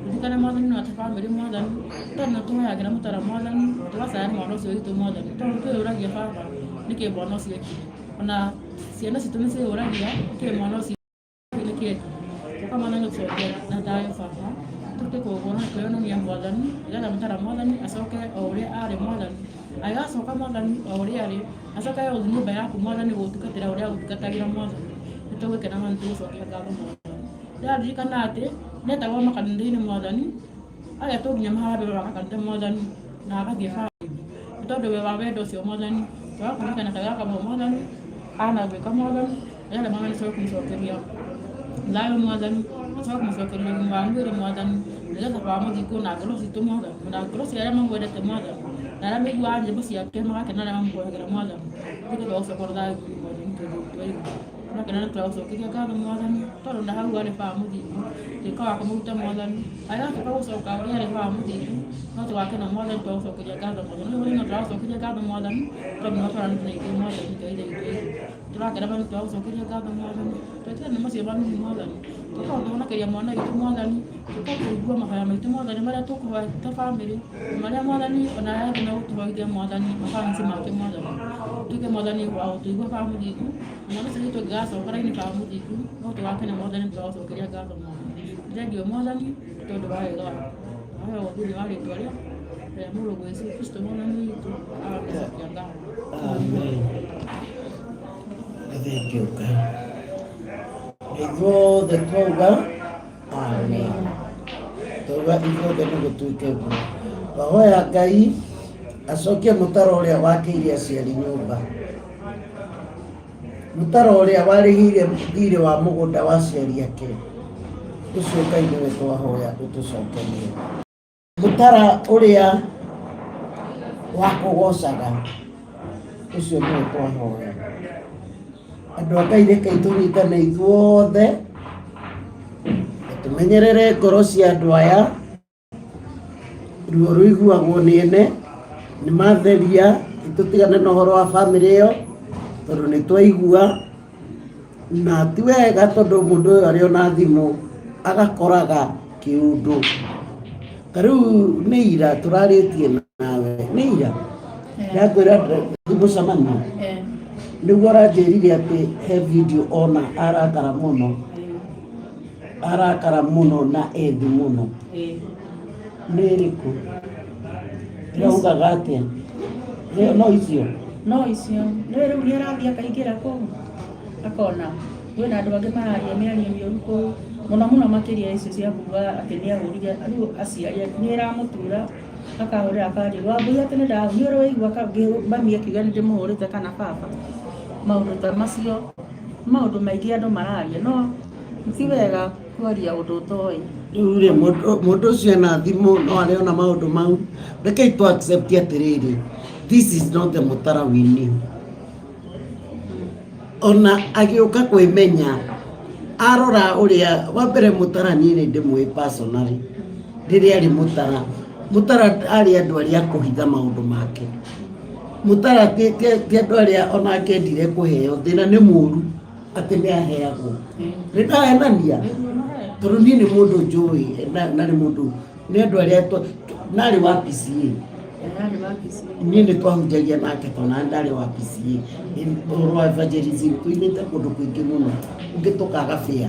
ririkane mwathani na famĩlĩ mwathani tondũ nĩ tũhoyagĩra mũtara mwathani tũgacaya mwana ũcio witũ mwathani tondũ twĩyũragia baba nĩkĩ mwana ũcio ekire ona ciana citũ nĩ ciĩyũragia nĩkĩ mwana ũcio nĩkĩ tuka mwathani ũcoke na thayũ baba tũtĩ kũguona kwĩyonania mwathani nĩgetha mũtara mwathani acoke o ũrĩa arĩ mwathani agacoka mwathani o ũrĩa arĩ acoke gũthiĩ nyũmba yaku mwathani gũtungatĩra ũrĩa gũtungatagĩra mwathani nĩtũgwĩkena na nĩtũgũcokia ngatho mwathani ndĩraririkana atĩ netagwo makanitha-inĩ mwathani agetwo nginya mahandũ wa makanitha mwathani na agathiĩ bamĩrĩ nĩ tondũ we wa wendo ũcio mwathani tũgakũririkana ta gaka mwathani anagwĩka mwathani nĩgetha mwathani coke kũmũcokeria thayũ mwathani acoke kũmũcokeria ũgima wa mwĩrĩ mwathani nĩgetha baba mũthingu na ngoro citũ mwathani na ngoro cia arĩa mamwendete mwathani na arĩa maiguaga nyĩmbo ciake magakena arĩa mamũhoyagĩra mwathani nĩgetha gũcokorwo thayũ mwathani tũigu nakena nĩtũragũcokeria ngatho mwathani tondũ na hau arĩ baba mũthingu twĩka wa kũmũruta mwathani agatuĩka gũcoka ũrĩa arĩ baba mũthingu no tũgakena mwathani twagũcokeria ngatho mwathani no tũragũcokeria ngatho mwathani tondũ no tũranĩte na ithuĩ mwathani twaithe ithuĩ tũrakena bani twagũcokeria ngatho mwathani twĩtire nĩ macio manini mwathani tũkorwo tũhonokeria mwana witũ mwathani tũkorwo kũigua mahoya maitũ mwathani marĩa tũkũhoya ta bamĩrĩ marĩa mwathani ona arĩa na gũtũhoithia mwathani mafansi make mwathani tuke mwathani wa gũtũigua baba mũthingu mwana ũcio witũ ngĩgacoka raini baba mũthingu no tũgakena mwathani twagũcokeria ngatho mwathani thengiũ mwathani tondũ wa wega waku waheo thĩinĩ wa rĩtwa rĩa mũrũgũ Yesu Kristo mwathani witũ agagũcokia ngatho. Amen. Thank you, God. Ithuothe twauga amen. Twauga ithuothe nĩ gũtuĩke guo. Twahoya Ngai acokie mũtaro ũrĩa wakĩire aciari nyũmba, mũtaro ũrĩa warĩhire thirĩ wa mũgũnda wa aciari ake, ũcio Ngai nĩwe twahoya ũtũcokerie. Mũtara ũrĩa wakũgocaga, ũcio nĩwe twahoya. Andũ a Ngai reke tũnyitane ithuothe tũmenyerere ngoro cia andũ aya, ruo rũiguagwo nĩ ene, nĩ matheria, tũtigane na ũhoro wa bamĩrĩ ĩyo tondũ nĩ twaigua, na ti wega tondũ mũndũ ũyũ arĩ ona thimũ agakoraga kĩũndũ. Ta rĩu nĩ ira tũrarĩtie nawe, nĩ ira ndakwĩra ndĩmũcemania nĩguo aranjĩrire atĩ he video ona arakara mũno na ethi mũno. Nĩ ĩrĩkũ ĩraugaga atĩa? no icio rĩu nĩ arathiĩ akaingĩra kũu akona kwĩna andũ angĩ mararia mĩario mĩũru kũu mũno mũno makĩria icio cia kuuga atĩ nĩ ahũrire rĩu aciari nĩ ĩramũtura akahũrĩra akaria Wambui atĩ nĩ ũrĩ waigua bami akiuga nĩ ndĩmũhũrĩte kana baba. Maũndũ ta macio maũndũ maingĩ andũ mararia no ti wega kwaria ũndũ ũtoĩ. Rĩu rĩ mũndũ ũcio ena thimũ no arĩ ona maũndũ mau. Rekei tũ accept atĩrĩrĩ, this is not the mũtara we knew. Ona agĩũka kwĩmenya arora ũrĩa wa mbere mũtara niĩ nĩ ndĩmũĩ personally rĩrĩa arĩ mũtara arĩ andũ arĩa kũhitha maũndũ make. Mũtara ti andũ arĩa ona akendire kũheo thĩna nĩ mũru atĩ nĩ aheagwo. Nĩ ndahenania tondũ niĩ nĩ mũndũ njũĩ na nĩ mũndũ nĩ andũ arĩa narĩ wa PCA. Niĩ nĩ twahunjagia nake tondũ ndarĩ wa PCA. Ũhoro wa evangelism tũinĩte kũndũ kũingĩ mũno ũngĩ tũkaga bĩa.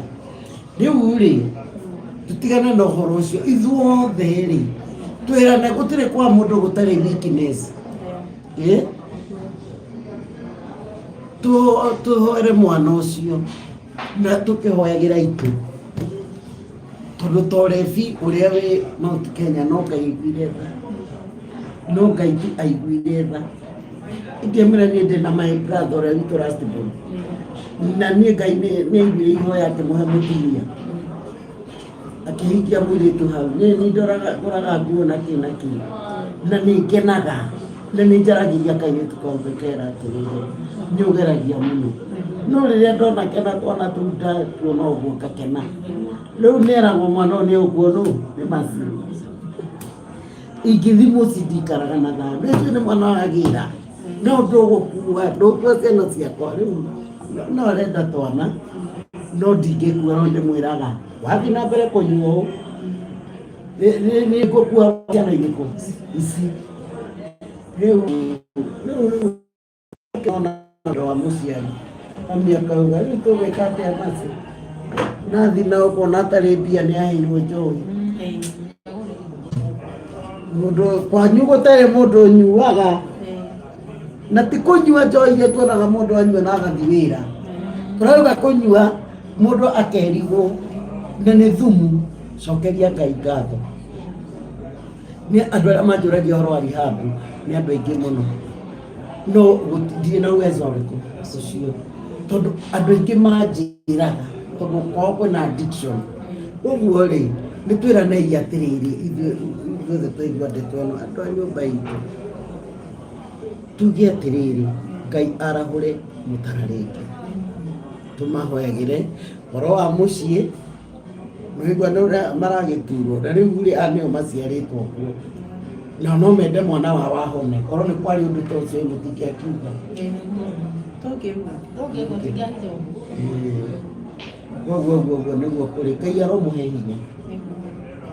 Rĩu rĩ tũtigane na ũhoro ũcio ithuothe rĩ twĩrane gũtirĩ kwa mũndũ gũtarĩ weakness. Tũhoere mwana ũcio na tũkĩhoyagĩra itũ tondũ Torebi ũrĩa wĩ Mount Kenya no Ngai aiguire tha, no Ngai tu aiguire tha. Ingĩmwĩra niĩ ndĩ na my brother ũrĩa witũ Rustborn na niĩ Ngai nĩ aiguire ihoya akĩmũhe mũtumia akĩhikia mũirĩtu hau. Niĩ ndoraga nguo na kĩ na nĩ ngenaga nĩ njaragiria kairĩtu kau ngakera atĩrĩrĩ nĩ ũgeragia mũno, no rĩrĩa ndona kena twana tũu ndatuona ũguo ngakena. Rĩu nĩeragwo mwana ũyũ nĩ ũguo nĩ macini. Ingĩthi mũciĩ ndikaraga na thayũ, rĩu nĩ mwana wa gĩra no ndũgũkua ndũkua ciana ciakwa. Rĩu no arenda twana no ndingĩkua, no ndĩmwĩraga wathiĩ na mbere kũnyua ũũ nĩ ngũkua ciana irĩkũ ici. Rĩu ona wa mũciari mami akauga rĩu tũgwĩka atĩa nacio, nathi na ũkona atarĩ mbia nĩ aheirwo njohi. Mũndũ kwanyu gũtarĩ mũndũ ũnyuaga, na ti kũnyua njohi iria tuonaga mũndũ anyua na agathiĩ wĩra. Tũrauga kũnyua mũndũ akerigwo na nĩ thumu. Cokeria Ngai ngatho. Nĩ andũ arĩa manjũragia ũhoro wa rehab nĩ andũ aingĩ mũno, no gũtirĩ na uwezo ũrĩkũ ũcio, tondũ andũ aingĩ manjĩraga tondũ kwao kwĩna addiction. Ũguo rĩ nĩ twĩranei atĩrĩrĩ ithuothe twaigua ndeto ĩno andũ a nyũmba itũ tuge atĩrĩrĩ Ngai arahũre Mũtara rĩngĩ, tũmahoyagĩre ũhoro wa mũciĩ. Mwigua nĩ ũrĩa maragĩturwo na rĩu rĩ anĩo maciarĩtwo kuo na no mende mwana wa wahone, korwo nĩ kwarĩ ũndũ ta ũcio mũtingĩakiuga. Guo nĩguo kũrĩ. Ngai aromũhe hinya,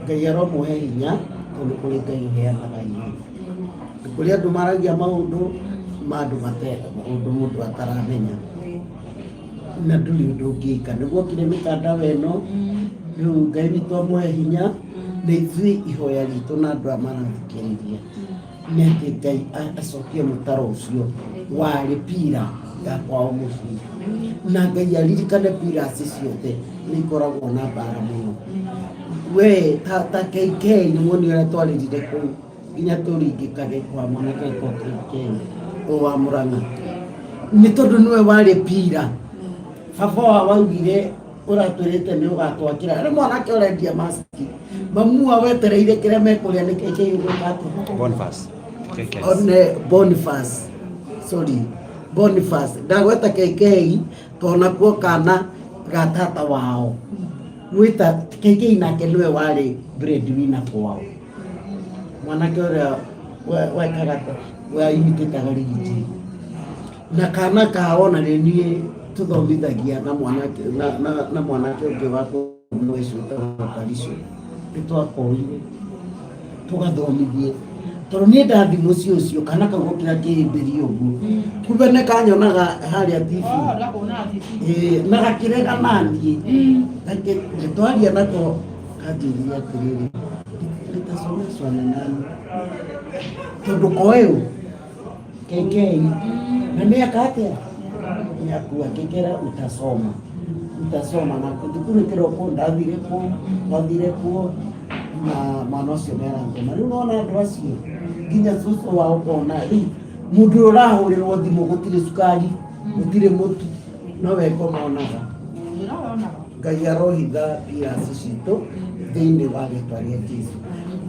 Ngai aromũhe hinya tondũ kũrĩ Ngai ũheanaga hinya. Kũrĩ andũ maragia maũndũ ma andũ maũndũ mũndũ ataramenya na ndũrĩ ũndũ ũngĩka, nĩguo kire mĩtandao ĩno. Rĩu Ngai witũ amũhe hinya na ithuĩ ihoya ritũ na andũ a marathikĩrĩria nĩ atĩ Ngai acokie mũtaro ũcio warĩ pira ya kwao mũciĩ, na Ngai aririkane piras ciothe nĩ ikoragwo na mbara mũno. We ta KK nĩ muoni ũrĩa twarĩrire kũu nginya tũringĩkage kwa mwanake aitwo KK o wa Mũrang'a, nĩ tondũ nĩwe warĩ pira. Baba wa waugire ũratwĩrĩte nĩ ũgatwakĩra rĩ mwanake ũrendia maski, mamua wetereire kĩrĩa mekũrĩa nĩ KK ũgũkatwo Boniface ndagweta KK tona kuo kana gatata wao gwĩta KK nake nĩwe warĩ breadwinner kwao. Mwanake ũrĩa wekaga imitĩtaga rigiti na kana kao na nĩ niĩ tũthomithagia na mwanake ũngĩ wa Karicio nĩ twakorire tũgathomithie, tondũ niĩ ndathi mũciĩ ũcio kana kau gũkĩra kĩhĩmbĩrio ũguo kumbe nĩ kanyonaga harĩa TV na gakĩrega naniĩ twaria nako kanjĩrire atĩrĩrĩ nitasomeshwa na nani, tondũ koeo KK na miaka atĩa nĩakua kĩkĩra utasoma na thukuru kĩroko ndathire kuo na mwana ũcio merangoma. Rĩu nona andũ acio nginya cucu wao kona rĩu mũndũ ũrahũrĩrwo thimũ gũtirĩ cukari gũtirĩ mũtu no weko monaga. Ngai arohitha piras citũ thĩinĩ wa rĩĩtwa rĩa Jesũ,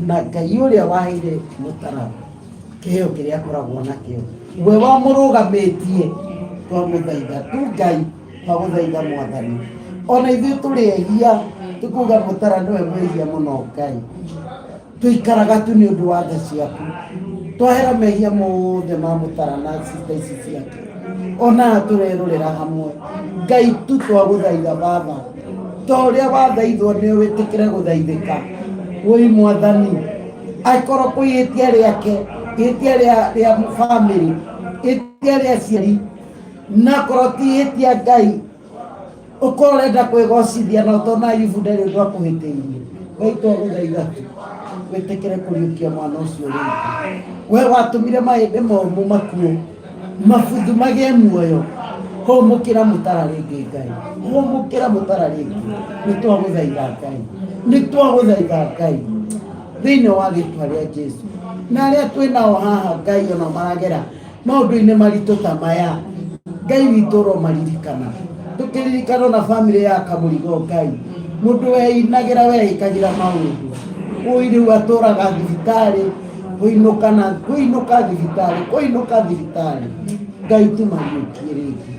na Ngai ũrĩa waheire Mũtara kĩheo kĩrĩa akoragwo nakĩo we wamũrũgamĩtie twamũthaitha tu Ngai twagũthaitha Mwathani. Ona ithuĩ tũrĩ ehia tukuga Mũtara nĩwe mwĩhia mũno Ngai, tũikaraga tu nĩ ũndũ wa tha ciaku, twahera mehia mothe ma Mũtara na cita ici ciake, ona tũrerorera hamwe Ngai tu twagũthaitha Baba ta ũrĩa wathaithwo nĩ wĩtĩkĩre gũthaithĩka. Wĩ Mwathani akorwo kwĩ ihĩtia rĩake, ihĩtia rĩa family, ihĩtia rĩa ciari na korwo ti ihĩtia Ngai ukorwo urenda kwĩgocithia na ũtona Ayubu ndarĩ ũndũ akũhĩtĩirie, Ngai twagũthaitha tu wĩtĩkĩre kũriũkia mwana ũcio rĩngĩ. We watũmire mahĩndĩ momũ makuo mabuthu magĩe muoyo, homũkĩra Mũtara rĩngĩ Ngai, homũkĩra Mũtara rĩngĩ. Nĩ twagũthaitha Ngai, nĩ twagũthaitha Ngai thĩinĩ wa rĩĩtwa rĩa Jesũ. Na arĩa twĩnao haha Ngai ona maragera maũndũ-inĩ maritũ ta maya, Ngai witũ ũromaririkana, tũkĩririkana na bamĩrĩ ya Kamũrigo Ngai, mũndũ weinagĩra weĩkagĩra maũndũ ũyũ rĩu atũraga thibitarĩ, kuinuka thibitarĩ Ngai tũmariũkie rĩngĩ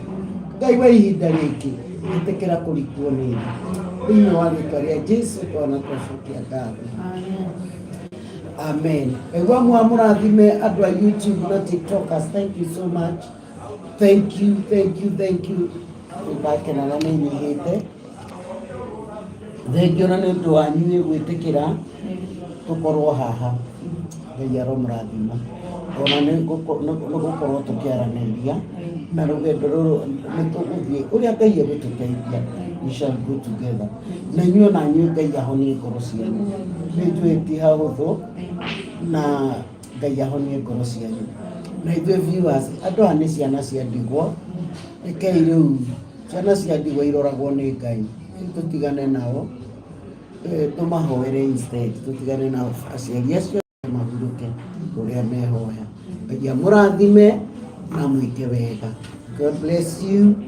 Ngai wa ihinda rĩngĩ ĩtĩkĩra kũrikwo nĩ thĩ thĩinĩ wa rĩĩtwa rĩa Jesũ twana twacokia ngatho amen. Egwa mũrathime andũ a YouTube na TikTokers, thank you so much, thank you ndakena na nĩnyihĩte thengio na nĩ ũndũ wanyu gwĩtĩkĩra tũkorwo haha. Ngai aromũrathima ona nĩgũkorwo tũkĩaranĩria na rũgendo rũrũ nĩtũgũthiĩ ũrĩa Ngai egũtũteithia, we shall go together. Na inyuĩ na inyuĩ Ngai ahonie ngoro cianyu, nĩnjũĩ ti hahũthũ na Ngai ahonie ngoro cianyu. Na ithuĩ viewers, andũ aya nĩ ciana cia ndigwa, rekei rĩu ciana cia ndigwa iroragwo nĩ Ngai, tũtigane nao tũmahoere instead, tũtigane nao aciari acio mahurũke ũrĩa mehoya. Ngai amũrathime na mwĩke wega. God bless you.